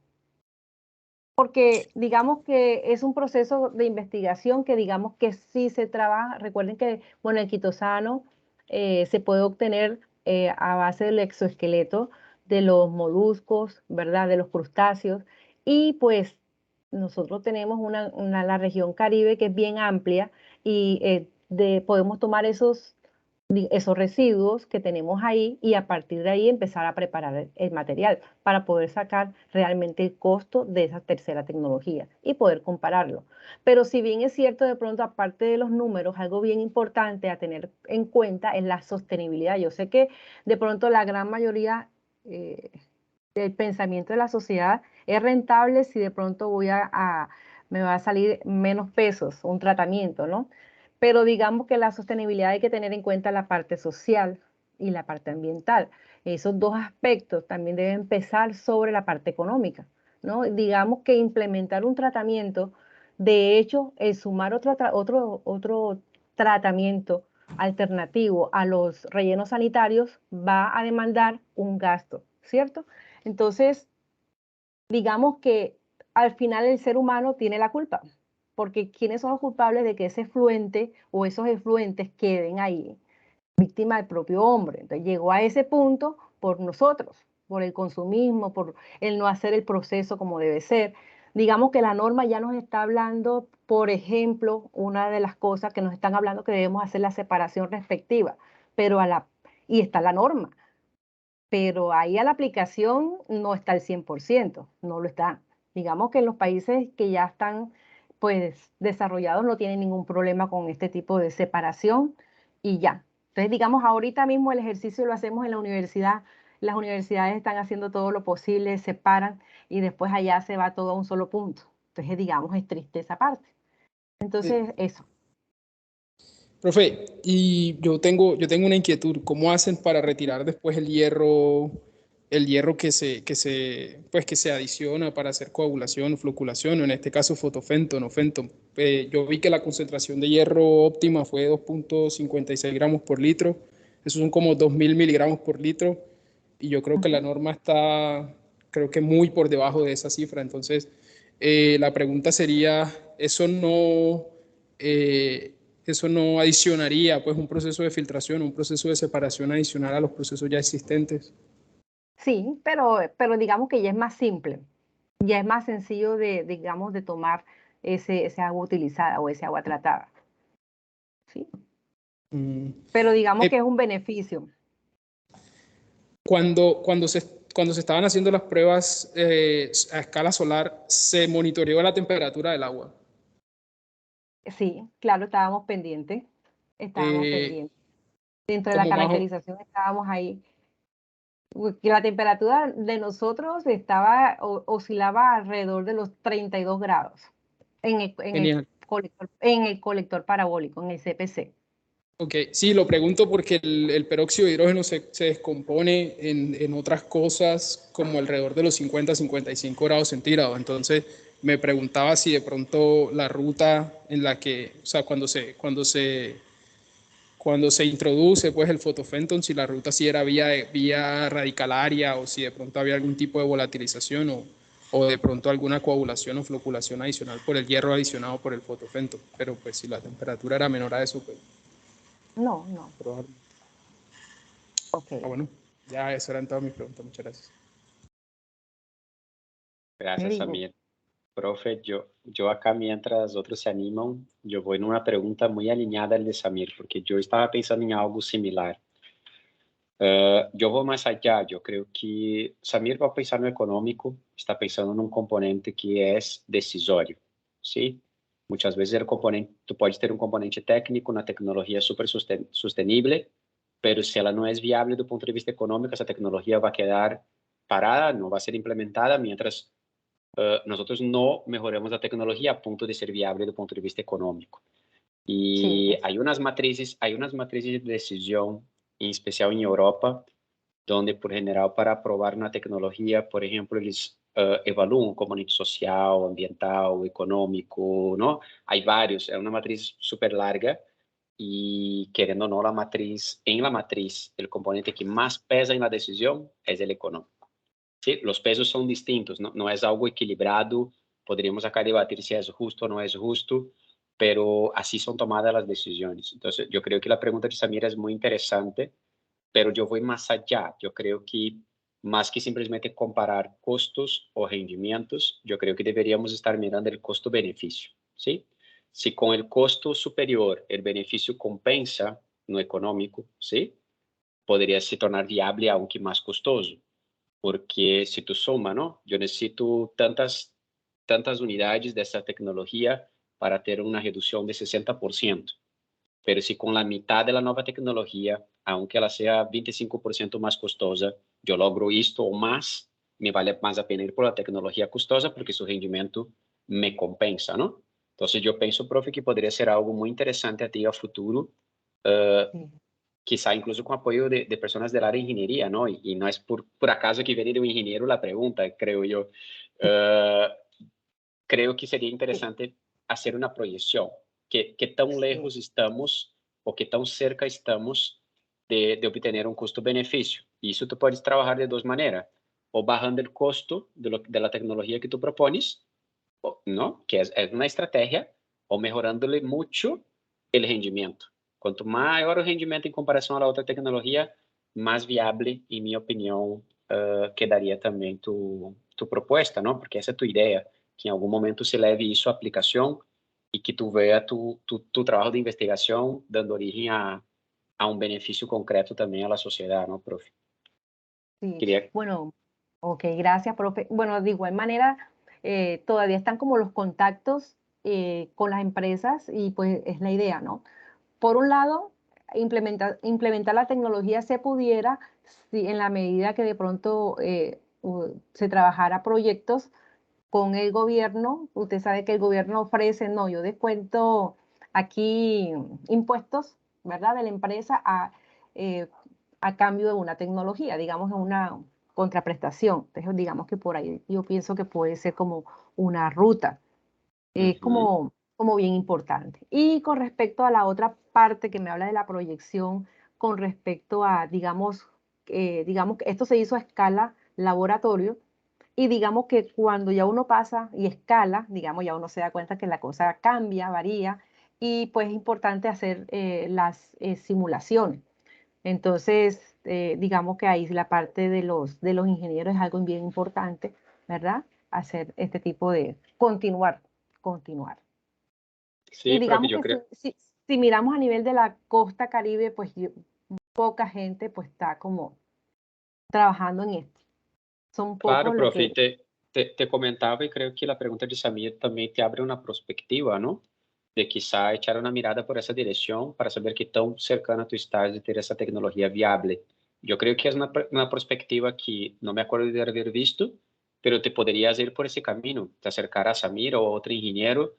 porque digamos que es un proceso de investigación que digamos que sí se trabaja. Recuerden que, bueno, el quitosano se puede obtener a base del exoesqueleto de los moluscos, ¿verdad? De los crustáceos. Y pues nosotros tenemos la región Caribe que es bien amplia y podemos tomar esos residuos que tenemos ahí y a partir de ahí empezar a preparar el material para poder sacar realmente el costo de esa tercera tecnología y poder compararlo. Pero si bien es cierto, de pronto, aparte de los números, algo bien importante a tener en cuenta es la sostenibilidad. Yo sé que de pronto la gran mayoría del pensamiento de la sociedad es rentable si de pronto me va a salir menos pesos un tratamiento, ¿no? Pero digamos que la sostenibilidad hay que tener en cuenta la parte social y la parte ambiental. Esos dos aspectos también deben pesar sobre la parte económica, ¿no? Digamos que implementar un tratamiento, de hecho, el sumar otro tratamiento alternativo a los rellenos sanitarios va a demandar un gasto, ¿cierto? Entonces, digamos que al final el ser humano tiene la culpa, porque ¿quiénes son los culpables de que ese efluente o esos efluentes queden ahí? Víctima del propio hombre. Entonces llegó a ese punto por nosotros, por el consumismo, por el no hacer el proceso como debe ser. Digamos que la norma ya nos está hablando, por ejemplo, una de las cosas que nos están hablando que debemos hacer la separación respectiva, pero y está la norma, pero ahí a la aplicación no está el 100%, no lo está. Digamos que en los países que ya están pues desarrollados no tienen ningún problema con este tipo de separación y ya. Entonces, digamos, ahorita mismo el ejercicio lo hacemos en la universidad, las universidades están haciendo todo lo posible, separan y después allá se va todo a un solo punto. Entonces, digamos, es triste esa parte. Entonces, eso. Profe, y yo tengo una inquietud. ¿Cómo hacen para retirar después el hierro que se adiciona para hacer coagulación o floculación, o en este caso fotofenton o fenton? Yo vi que la concentración de hierro óptima fue 2,56 gramos por litro. Esos son como 2.000 miligramos por litro. Y yo creo que la norma está, creo que muy por debajo de esa cifra. Entonces, la pregunta sería, eh, eso no adicionaría pues un proceso de filtración, un proceso de separación adicional a los procesos ya existentes? Sí, pero digamos que ya es más simple. ya es más sencillo digamos, de tomar ese agua utilizada o ese agua tratada. ¿Sí? Pero digamos que es un beneficio. Cuando se estaban haciendo las pruebas a escala solar, ¿se monitoreó la temperatura del agua? Sí, claro, estábamos pendientes. Dentro de la Como más caracterización estábamos ahí. Que la temperatura de nosotros oscilaba alrededor de los 32 grados genial. en el colector parabólico, en el CPC. Ok, sí, lo pregunto porque el peróxido de hidrógeno se descompone en otras cosas como alrededor de los 50-55 grados centígrados. Entonces me preguntaba si de pronto la ruta en la que, o sea, cuando se introduce pues el fotofenton, si la ruta sí era vía radicalaria o si de pronto había algún tipo de volatilización o de pronto alguna coagulación o floculación adicional por el hierro adicionado por el fotofenton. Pero pues si la temperatura era menor a eso, pues No. probablemente. Ok. Bueno, ya eso eran todas mis preguntas. Muchas gracias. Gracias, Samir. Profe, yo acá mientras otros se animan, yo voy en una pregunta muy alineada al de Samir, porque yo estaba pensando en algo similar. Yo voy más allá, yo creo que Samir va a pensar no económico, está pensando en un componente que es decisorio, ¿sí? Muchas veces el componente, tú puedes tener un componente técnico, una tecnología súper sostenible, pero si ela no es viable do punto de vista económico, esa tecnología va a quedar parada, no va a ser implementada, mientras nosotros no mejoramos la tecnología a punto de ser viable do punto de vista económico. Sí. E hay unas matrices de decisión, en especial en Europa, donde por general para aprobar una tecnología, por ejemplo, eles evalúan o componente social, ambiental, econômico, ¿no? Hay varios, es una matriz súper larga y queriendo o no, en la matriz, el componente que más pesa en la decisión es el económico. ¿Sí? Los pesos son distintos, no es algo equilibrado, podríamos acá debatir si es justo o no es justo, pero así son tomadas las decisiones. Entonces, yo creo que la pregunta de Samira es muy interesante, pero yo voy más allá. Yo creo que más que simplesmente comparar costos o rendimientos, yo creo que deberíamos estar mirando el costo-beneficio, ¿sí? Si con el costo superior el beneficio compensa no económico, ¿sí? Podría se tornar viable aunque más costoso, porque si tú suma, ¿no? Yo necesito tantas unidades de esa tecnología para tener una reducción de 60%. Pero si con la mitad de la nueva tecnología, aunque ela sea 25% más costosa, yo logro esto o más, me vale más a pena ir por la tecnología costosa porque su rendimiento me compensa, ¿no? Entonces yo pienso, profe, que podría ser algo muy interesante a ti a futuro, quizá incluso con apoyo de personas del área de ingeniería, ¿no? Y no es por acaso que viene de un ingeniero la pregunta, creo yo. Creo que sería interesante hacer una proyección. ¿Qué tan lejos estamos o qué tan cerca estamos de obtener un costo-beneficio? Y eso tú puedes trabajar de dos maneras. O bajando el costo de la tecnología que tú propones, ¿no? Que es una estrategia, o mejorándole mucho el rendimiento. Cuanto mayor el rendimiento en comparación a la otra tecnología, más viable, en mi opinión, quedaría también tu propuesta, ¿no? Porque esa es tu idea, que en algún momento se leve eso a aplicación y que tú veas tu trabajo de investigación dando origen a un beneficio concreto también a la sociedad, ¿no, profe? Sí, Quería... bueno, ok, gracias, profe. Bueno, de igual manera, todavía están como los contactos con las empresas y pues es la idea, ¿no? Por un lado, implementar la tecnología se pudiera si en la medida que de pronto se trabajara proyectos con el gobierno. Usted sabe que el gobierno ofrece, no, yo descuento aquí impuestos, ¿verdad? De la empresa eh, a cambio de una tecnología, digamos, en una contraprestación. Entonces, digamos que por ahí yo pienso que puede ser como una ruta, como bien importante. Y con respecto a la otra parte que me habla de la proyección, con respecto a, digamos que esto se hizo a escala laboratorio, y digamos que cuando ya uno pasa y escala, digamos, ya uno se da cuenta que la cosa cambia, varía, y pues es importante hacer las simulaciones. Entonces, digamos que ahí la parte de los ingenieros es algo bien importante, ¿verdad? hacer este tipo de continuar. Sí, Y profe, digamos yo que creo. si miramos a nivel de la costa Caribe, pues poca gente pues está como trabajando en esto. Son Claro, pocos los profe, que... te comentaba y creo que la pregunta de Samir también te abre una perspectiva, ¿no? De quizá echar una mirada por esa dirección para saber qué tan cercana tú estás de tener esa tecnología viable. Yo creo que es una perspectiva que no me acuerdo de haber visto, pero te podrías ir por ese camino, te acercar a Samir o otro ingeniero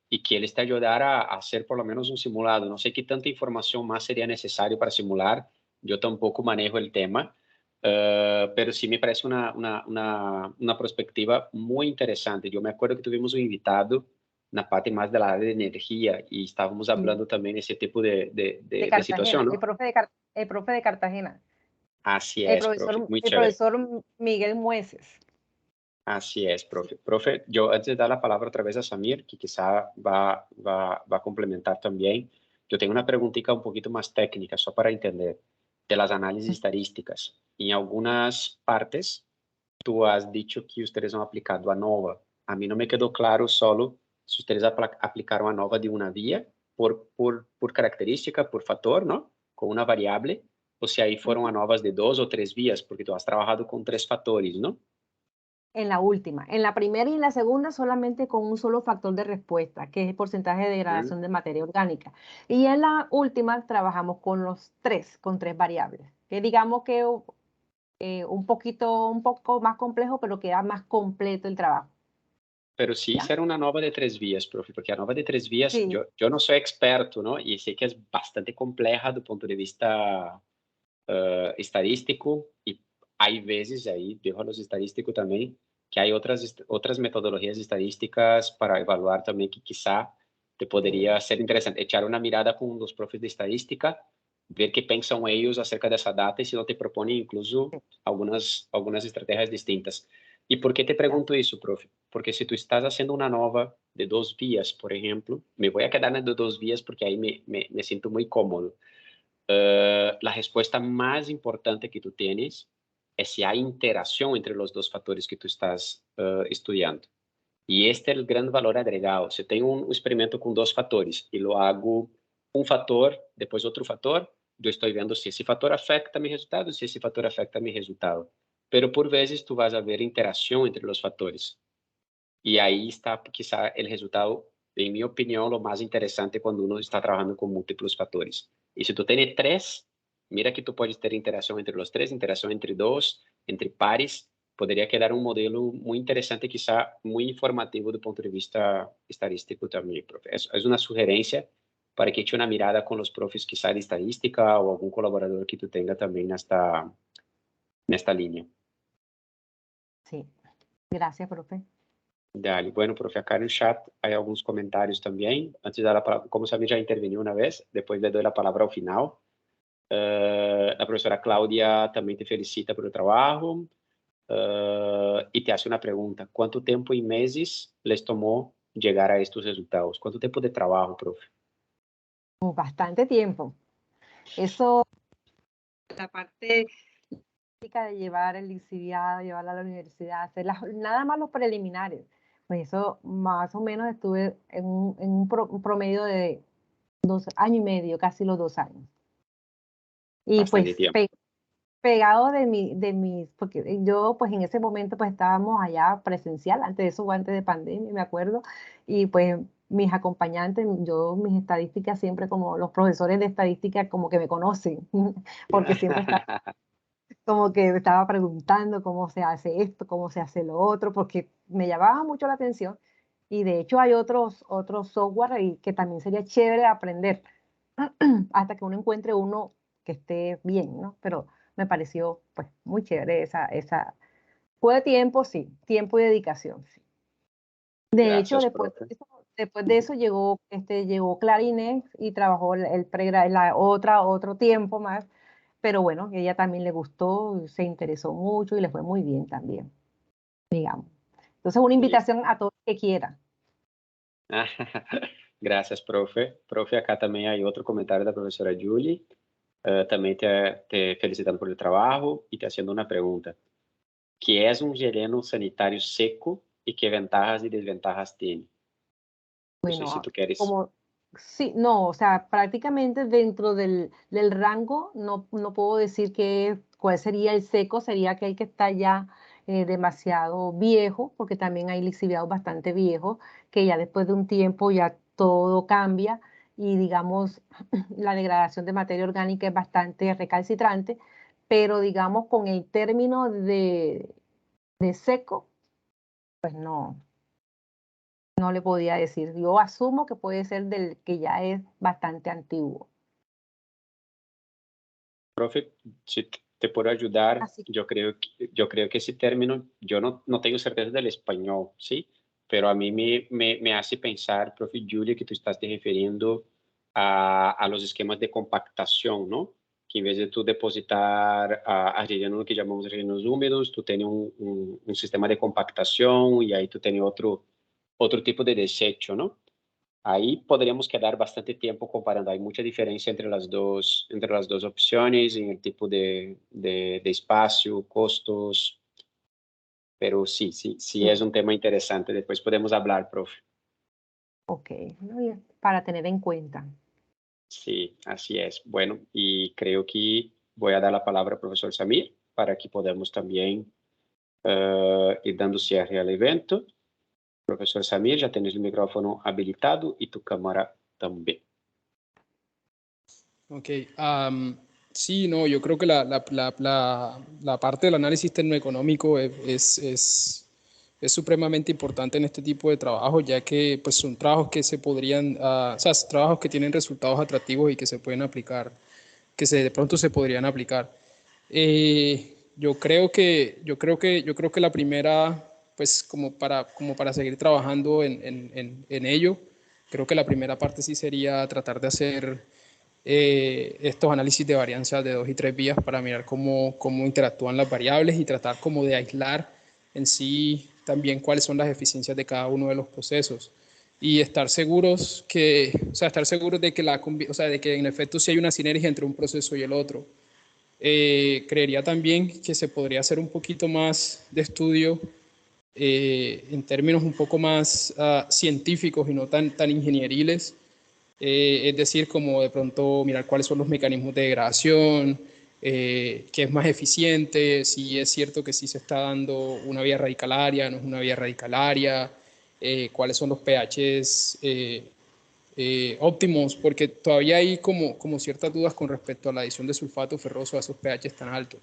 y que él te ayudara a hacer por lo menos un simulado. No sé qué tanta información más sería necesario para simular, yo tampoco manejo el tema. Pero sí me parece una perspectiva muy interesante. Yo me acuerdo que tuvimos un invitado na parte más de la área de energía y estábamos Sí, hablando también de ese tipo de, de, de de, de Cartagena, situación, ¿no? el profe de Cartagena, Así es, profe, muy el chévere. profesor Miguel Mueces. Así es, Sí. profe. Profe, yo antes de dar la palabra otra vez a Samir, que quizá va a complementar también, yo tengo una preguntita un poquito más técnica, solo para entender, de las análisis estadísticas. En algunas partes, tú has dicho que ustedes han aplicado ANOVA. A mí no me quedó claro solo si ustedes aplicaron ANOVA de una vía, por característica, por factor, ¿no? Con una variable, o si ahí fueron ANOVAs de 2 o 3 vías, porque tú has trabajado con 3 factores, ¿no? En la última. En la primera y en la segunda solamente con un solo factor de respuesta, que es el porcentaje de degradación de materia orgánica. Y en la última trabajamos con con tres variables, que digamos que un poco más complejo, pero queda más completo el trabajo. Pero sí ¿Ya? será una nova de 3 vías, profe, porque a nova de 3 vías, Sí, yo no soy experto, ¿no? Y sé que es bastante compleja do ponto de vista estadístico y hay veces, ahí dejo a los estadísticos también, que hay otras metodologías estadísticas para evaluar también que quizá te podría ser interesante echar una mirada con los profes de estadística, ver qué piensan ellos acerca de esa data y si no te proponen incluso sí, algunas estrategias distintas. ¿Y por qué te ya. pregunto eso, profe? Porque si tú estás haciendo una nova de 2 vías, por ejemplo, me voy a quedar en de 2 vías porque ahí me siento muy cómodo. La respuesta más importante que tú tienes es si hay interacción entre los dos factores que tú estás estudiando. Y este es el gran valor agregado. Si tengo un experimento con 2 fatores y lo hago un factor, después otro factor, yo estoy viendo si ese factor afecta mi resultado, si ese factor afecta mi resultado. Pero por veces tú vas a ver interacción entre los factores. Y ahí está quizá el resultado, en mi opinión, lo más interesante cuando uno está trabajando con múltiples factores. Y si tú tienes 3, mira que tú puedes tener interacción entre los 3, interacción entre 2, entre pares. Podría quedar un modelo muy interesante, quizá muy informativo do ponto de vista estadístico también, profe. Es una sugerencia para que eche una mirada con los profes quizá de estadística o algún colaborador que tú tenga también nesta línea. Sí. Gracias, profe. Dale. Bueno, profe, acá en el chat hay algunos comentarios también. Antes de dar la palabra, como Samir ya intervenió una vez, después le doy la palabra al final. La profesora Claudia también te felicita por el trabajo y te hace una pregunta. ¿Cuánto tiempo y meses les tomó llegar a estos resultados? ¿Cuánto tiempo de trabajo, profe? Bastante tiempo. Eso, la parte de llevar el licenciado, llevarla a la universidad, nada más los preliminares. Pues eso más o menos estuve un promedio de 2 años y medio, casi los 2 años. Y Bastante pues tiempo. pegado porque yo pues en ese momento pues estábamos allá presencial, antes de eso o antes de pandemia, me acuerdo, y pues mis acompañantes, mis estadísticas siempre como los profesores de estadística como que me conocen, porque siempre estaba como que me estaba preguntando cómo se hace esto, cómo se hace lo otro, porque me llamaba mucho la atención. Y de hecho hay otros software y que también sería chévere aprender hasta que uno encuentre uno que esté bien, ¿no? Pero me pareció pues muy chévere fue tiempo, sí, tiempo y dedicación, sí. De hecho, Gracias, profe. después de eso llegó Clarinet y trabajó otro tiempo más, pero bueno, ella también le gustó, se interesó mucho y le fue muy bien también, digamos. Entonces, una Listo. invitación a todos que quieran. Gracias, profe. Profe, acá también hay otro comentario de la profesora Julie. También te felicitando por el trabajo y te haciendo una pregunta. ¿Qué es un geleno sanitario seco y qué ventajas y desventajas tiene. No sé si Bueno, tú quieres. sí, no, o sea, prácticamente dentro del rango no puedo decir cuál sería el seco, sería aquel que está ya demasiado viejo, porque también hay lixiviados bastante viejos, que ya después de un tiempo ya todo cambia y digamos la degradación de materia orgánica es bastante recalcitrante, pero digamos con el término de seco, pues no le podía decir. Yo asumo que puede ser del que ya es bastante antiguo. Profe, si te puedo ayudar, Así, yo creo que ese término, yo no tengo certeza del español, ¿sí? Pero a mí me hace pensar, profe Julia, que tú estás te refiriendo a los esquemas de compactación, ¿no? Que en vez de tú depositar arena, lo que llamamos rellenos húmedos, tú tienes un sistema de compactación y ahí tú tienes otro tipo de desecho, ¿no? Ahí podríamos quedar bastante tiempo comparando. Hay mucha diferencia entre las dos opciones en el tipo de espacio, costos, pero sí es un tema interesante. Después podemos hablar, profe. ok, muy bien, para tener en cuenta. Sí, así es. Bueno, y creo que voy a dar la palabra al profesor Samir para que podamos también ir dando cierre al evento. Profesor Samir, ya tienes el micrófono habilitado y tu cámara también. Ok, sí, no, yo creo que la parte del análisis tecnoeconómico es supremamente importante en este tipo de trabajos, ya que pues, son trabajos que se podrían, o sea, trabajos que tienen resultados atractivos y que se pueden aplicar, de pronto se podrían aplicar. Yo creo que la primera, pues como para seguir trabajando en ello, creo que la primera parte sí sería tratar de hacer estos análisis de varianza de 2 y 3 vías para mirar cómo interactúan las variables y tratar como de aislar en sí también cuáles son las eficiencias de cada uno de los procesos y estar seguros estar seguros de que de que en efecto sí hay una sinergia entre un proceso y el otro. Creería también que se podría hacer un poquito más de estudio en términos un poco más científicos y no tan ingenieriles, es decir, como de pronto mirar cuáles son los mecanismos de degradación, qué es más eficiente, si es cierto que sí se está dando una vía radicalaria, no es una vía radicalaria, cuáles son los pHs óptimos, porque todavía hay como ciertas dudas con respecto a la adición de sulfato ferroso a esos pHs tan altos.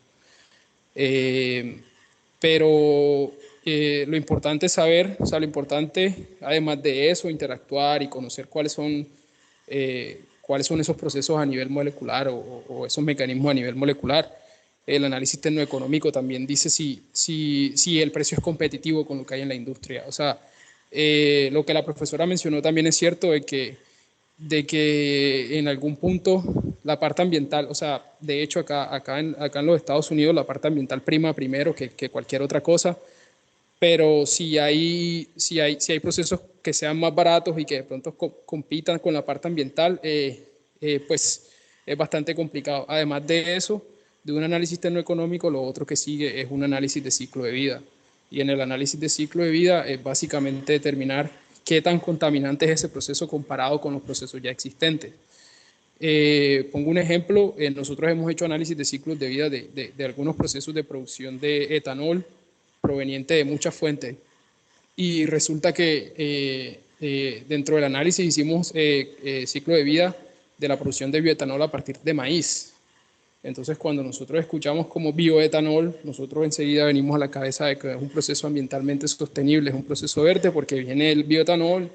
Pero lo importante es saber, o sea, lo importante, además de eso, interactuar y conocer cuáles son esos procesos a nivel molecular o esos mecanismos a nivel molecular. El análisis tecnoeconómico también dice si el precio es competitivo con lo que hay en la industria. O sea, lo que la profesora mencionó también es cierto de que en algún punto la parte ambiental, o sea, de hecho acá en los Estados Unidos la parte ambiental prima primero que cualquier otra cosa, pero si hay procesos que sean más baratos y que de pronto compitan con la parte ambiental, pues es bastante complicado. Además de eso, de un análisis tecnoeconómico, lo otro que sigue es un análisis de ciclo de vida. Y en el análisis de ciclo de vida es básicamente determinar qué tan contaminante es ese proceso comparado con los procesos ya existentes. Pongo un ejemplo, nosotros hemos hecho análisis de ciclos de vida de algunos procesos de producción de etanol proveniente de muchas fuentes y resulta que dentro del análisis hicimos ciclo de vida de la producción de bioetanol a partir de maíz. Entonces, cuando nosotros escuchamos como bioetanol, nosotros enseguida venimos a la cabeza de que es un proceso ambientalmente sostenible, es un proceso verde porque viene el bioetanol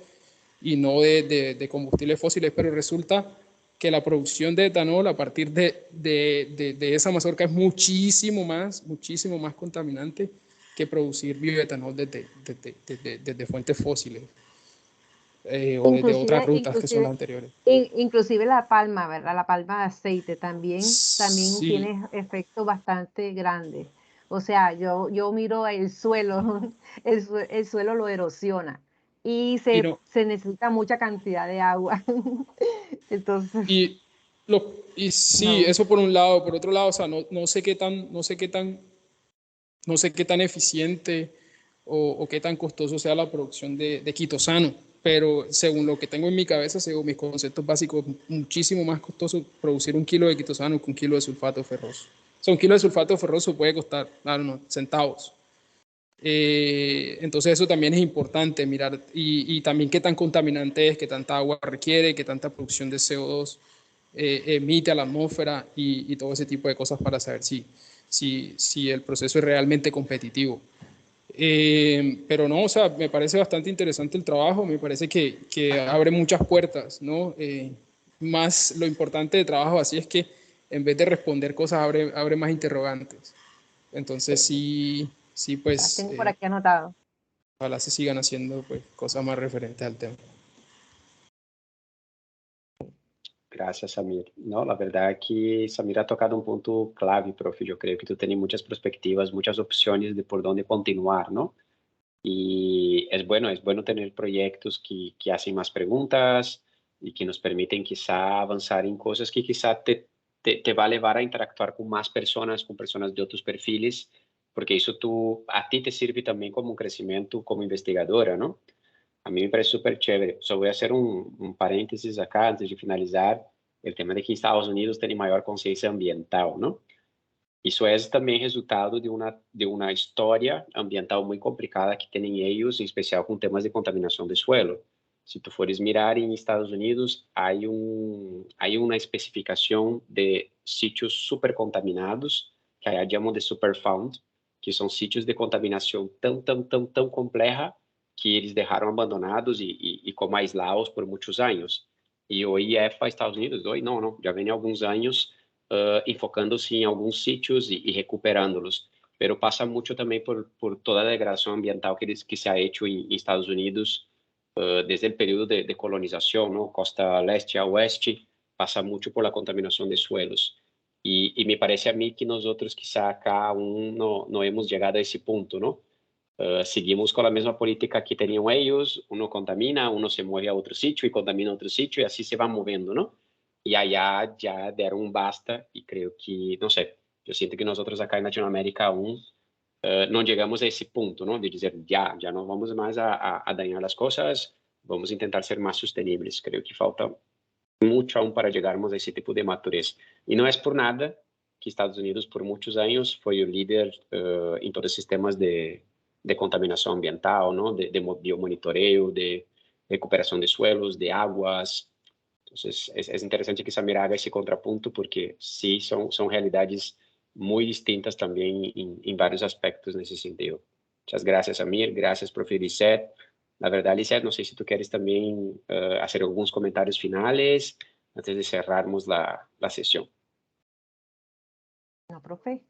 y no de combustibles fósiles, pero resulta que la producción de etanol a partir de esa mazorca es muchísimo más contaminante que producir bioetanol desde fuentes fósiles o desde otras rutas que son las anteriores. Inclusive la palma, ¿verdad? La palma de aceite también Sí, tiene efectos bastante grandes. O sea, yo miro el suelo, el suelo lo erosiona y y no, se necesita mucha cantidad de agua. Entonces, y, y sí, no. eso por un lado, por otro lado, o sea, no sé qué tan eficiente o qué tan costoso sea la producción de quitosano. Pero según lo que tengo en mi cabeza, según mis conceptos básicos, muchísimo más costoso producir 1 kilo de quitosano que 1 kilo de sulfato ferroso. O sea, 1 kilo de sulfato ferroso puede costar, no, centavos. Entonces eso también es importante mirar y también qué tan contaminante es, qué tanta agua requiere, qué tanta producción de CO2 emite a la atmósfera y todo ese tipo de cosas para saber si el proceso es realmente competitivo. Pero no, o sea, me parece bastante interesante el trabajo, me parece que abre muchas puertas, ¿no? Más lo importante de trabajo así es que en vez de responder cosas abre más interrogantes. Entonces sí, Las pues tengo por aquí anotado. ojalá se sigan haciendo pues, cosas más referentes al tema. Gracias, Samir. No, la verdad que Samir ha tocado un punto clave, profe. Yo creo que tú tienes muchas perspectivas, muchas opciones de por dónde continuar, ¿no? Y es bueno tener proyectos que hacen más preguntas y que nos permiten quizá avanzar en cosas que quizá te va a llevar a interactuar con personas de otros perfiles, porque eso a ti te sirve también como un crecimiento como investigadora, ¿no? A mí me parece súper chévere. Só voy a hacer un paréntesis acá antes de finalizar el tema de que Estados Unidos tiene mayor conciencia ambiental, ¿no? Isso é também resultado de uma história ambiental muito complicada que têm eles, em especial com temas de contaminação de suelo. Se tu fores mirar em Estados Unidos, há uma especificação de sítios super contaminados, que aí chamam de superfound, que são sítios de contaminação tão complexa que eles deixaram abandonados e como aislados por muitos anos. E o IEFA Estados Unidos, não, já vem há alguns anos enfocando-se em alguns sítios e recuperando-los. Pero passa muito também por toda a degradação ambiental que se ha hecho em Estados Unidos desde o período de colonização, ¿no? Costa leste a oeste, passa muito por la contaminação de suelos. E me parece a mim que nós outros, quizá acá não hemos chegado a esse ponto, ¿no? Seguimos com a mesma política que tinham eles, uno contamina, uno se mueve a outro sítio e contamina outro sítio, e assim se vai movendo, ¿no? E allá ya deram un basta y creo que, no sé, yo siento que nosotros acá en Latinoamérica aún no llegamos a ese punto, ¿no? De decir, ya no vamos más a dañar las cosas, vamos a intentar ser más sostenibles. Creo que falta mucho aún para llegarmos a ese tipo de madurez. Y no es por nada que Estados Unidos por muchos años fue el líder en todos los sistemas de contaminación ambiental, ¿no? De biomonitoreo, de recuperación de suelos, de aguas. Entonces, es interesante que Samir haga ese contrapunto porque sí, son realidades muy distintas también en varios aspectos en ese sentido. Muchas gracias, Samir. Gracias, profe Lisset. La verdad, Lisset, no sé si tú quieres también hacer algunos comentarios finales antes de cerrarmos la sesión. No, profe,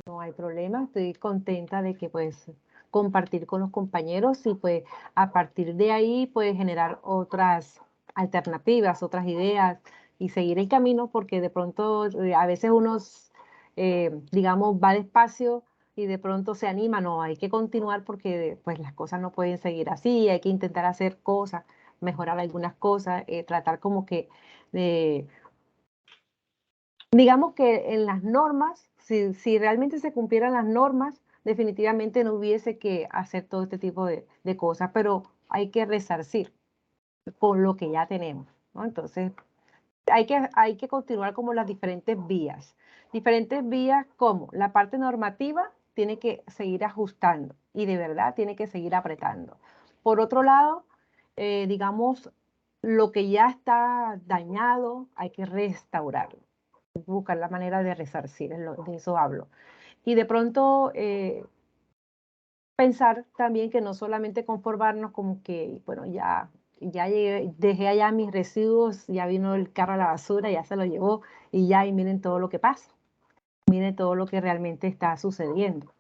no hay problema. Estoy contenta de que pues compartir con los compañeros y pues a partir de ahí pues generar otras alternativas, otras ideas y seguir el camino porque de pronto a veces unos, digamos, va despacio y de pronto se anima. No, hay que continuar porque pues las cosas no pueden seguir así, hay que intentar hacer cosas, mejorar algunas cosas, tratar como que de digamos que en las normas, si realmente se cumplieran las normas, definitivamente no hubiese que hacer todo este tipo de cosas, pero hay que resarcir con lo que ya tenemos, ¿no? Entonces, hay que continuar como las diferentes vías. Diferentes vías como la parte normativa tiene que seguir ajustando y de verdad tiene que seguir apretando. Por otro lado, digamos, lo que ya está dañado hay que restaurarlo, buscar la manera de resarcir, de eso hablo. Y de pronto pensar también que no solamente conformarnos como que, bueno, ya llegué, dejé allá mis residuos, ya vino el carro a la basura, ya se lo llevó y ya, y miren todo lo que pasa, miren todo lo que realmente está sucediendo.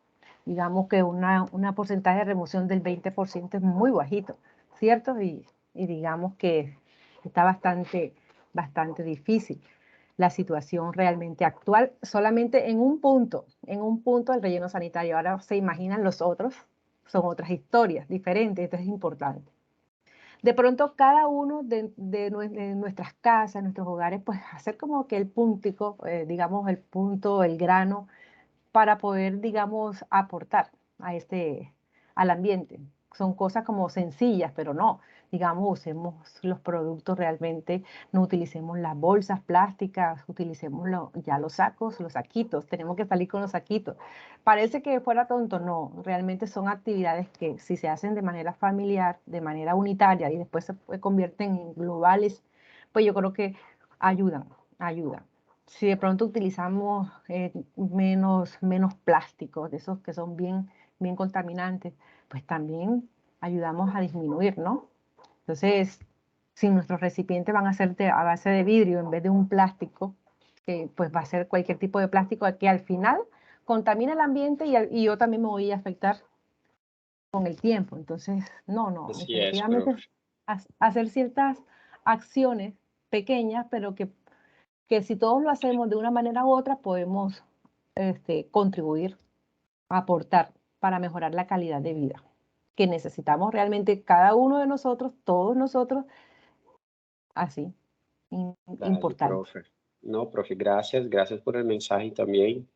Digamos que una porcentaje de remoción del 20% es muy bajito, ¿cierto? Y digamos que está bastante difícil la situación realmente actual, solamente en un punto el relleno sanitario. Ahora se imaginan los otros, son otras historias diferentes, esto es importante. De pronto cada uno de nuestras casas, nuestros hogares, pues hacer como que el puntico, digamos el punto, el grano, para poder, digamos, aportar al ambiente. Son cosas como sencillas, pero no. Digamos, usemos los productos realmente, no utilicemos las bolsas plásticas, utilicemos ya los sacos, los saquitos, tenemos que salir con los saquitos. Parece que fuera tonto, no, realmente son actividades que si se hacen de manera familiar, de manera unitaria y después se convierten en globales, pues yo creo que ayudan. Si de pronto utilizamos menos plásticos, de esos que son bien contaminantes, pues también ayudamos a disminuir, ¿no? Entonces, si nuestros recipientes van a ser a base de vidrio en vez de un plástico, que pues va a ser cualquier tipo de plástico que al final contamina el ambiente y yo también me voy a afectar con el tiempo. Entonces, no, Así es, definitivamente profe. hacer ciertas acciones pequeñas, pero que si todos lo hacemos de una manera u otra, podemos contribuir, aportar para mejorar la calidad de vida que necesitamos realmente cada uno de nosotros, todos nosotros, así, Dale, importante. profe. No, profe, gracias por el mensaje también.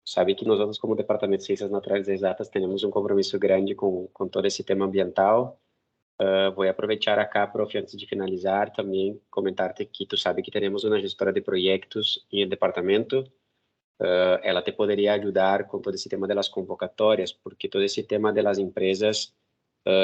Sabe que nosotros como Departamento de Ciências Naturais e Exatas temos um compromisso grande com todo esse tema ambiental. Vou aproveitar acá, profe, antes de finalizar, também comentar-te que tu sabe que temos uma gestora de projetos em departamento. Ela te poderia ajudar com todo esse tema das convocatórias, porque todo esse tema das empresas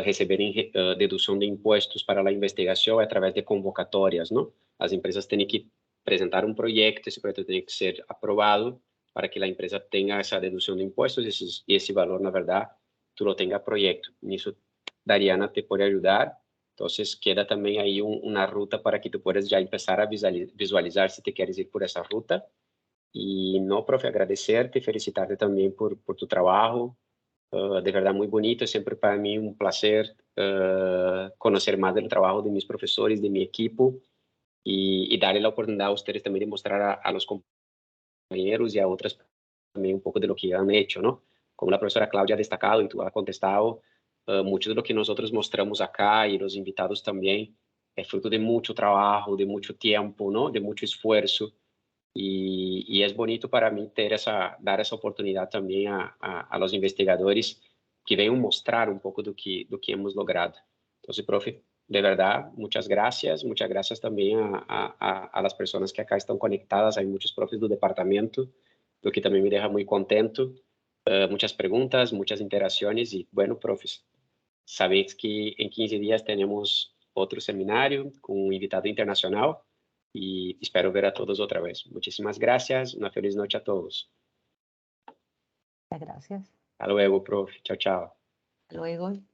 receberem dedução de impostos para a investigação é através de convocatórias, não? As empresas têm que apresentar um projeto, esse projeto tem que ser aprovado para que a empresa tenha essa dedução de impostos e esse valor, na verdade, tu lo tenha projeto. Nisso, Dariana te pode ajudar. Então, queda também aí uma ruta para que tu puedas já começar a visualizar se te queres ir por essa ruta. E, não, profe, agradecerte, felicitarte também por tu trabalho. De verdade, muito bonito. É sempre para mim um prazer conhecer mais do trabalho de meus professores, de minha equipe, e dar a oportunidade a vocês também de mostrar a los compañeros y a otras también un poco de lo que han hecho, ¿no? Como la profesora Claudia ha destacado y tú has contestado, mucho de lo que nosotros mostramos acá y los invitados también es fruto de mucho trabajo, de mucho tiempo, ¿no? De mucho esfuerzo. Y es bonito para mí dar esa oportunidad también a los investigadores que vengan a mostrar un poco do que hemos logrado. Entonces, profe, de verdad, muchas gracias también a las personas que acá están conectadas. Hay muchos profes del departamento, lo que también me deja muy contento. Muchas preguntas, muchas interacciones y bueno, profes, sabéis que en 15 días tenemos otro seminario con un invitado internacional y espero ver a todos otra vez. Muchísimas gracias, una feliz noche a todos. Muchas gracias. Hasta luego, profe. Chao, chao. Hasta luego.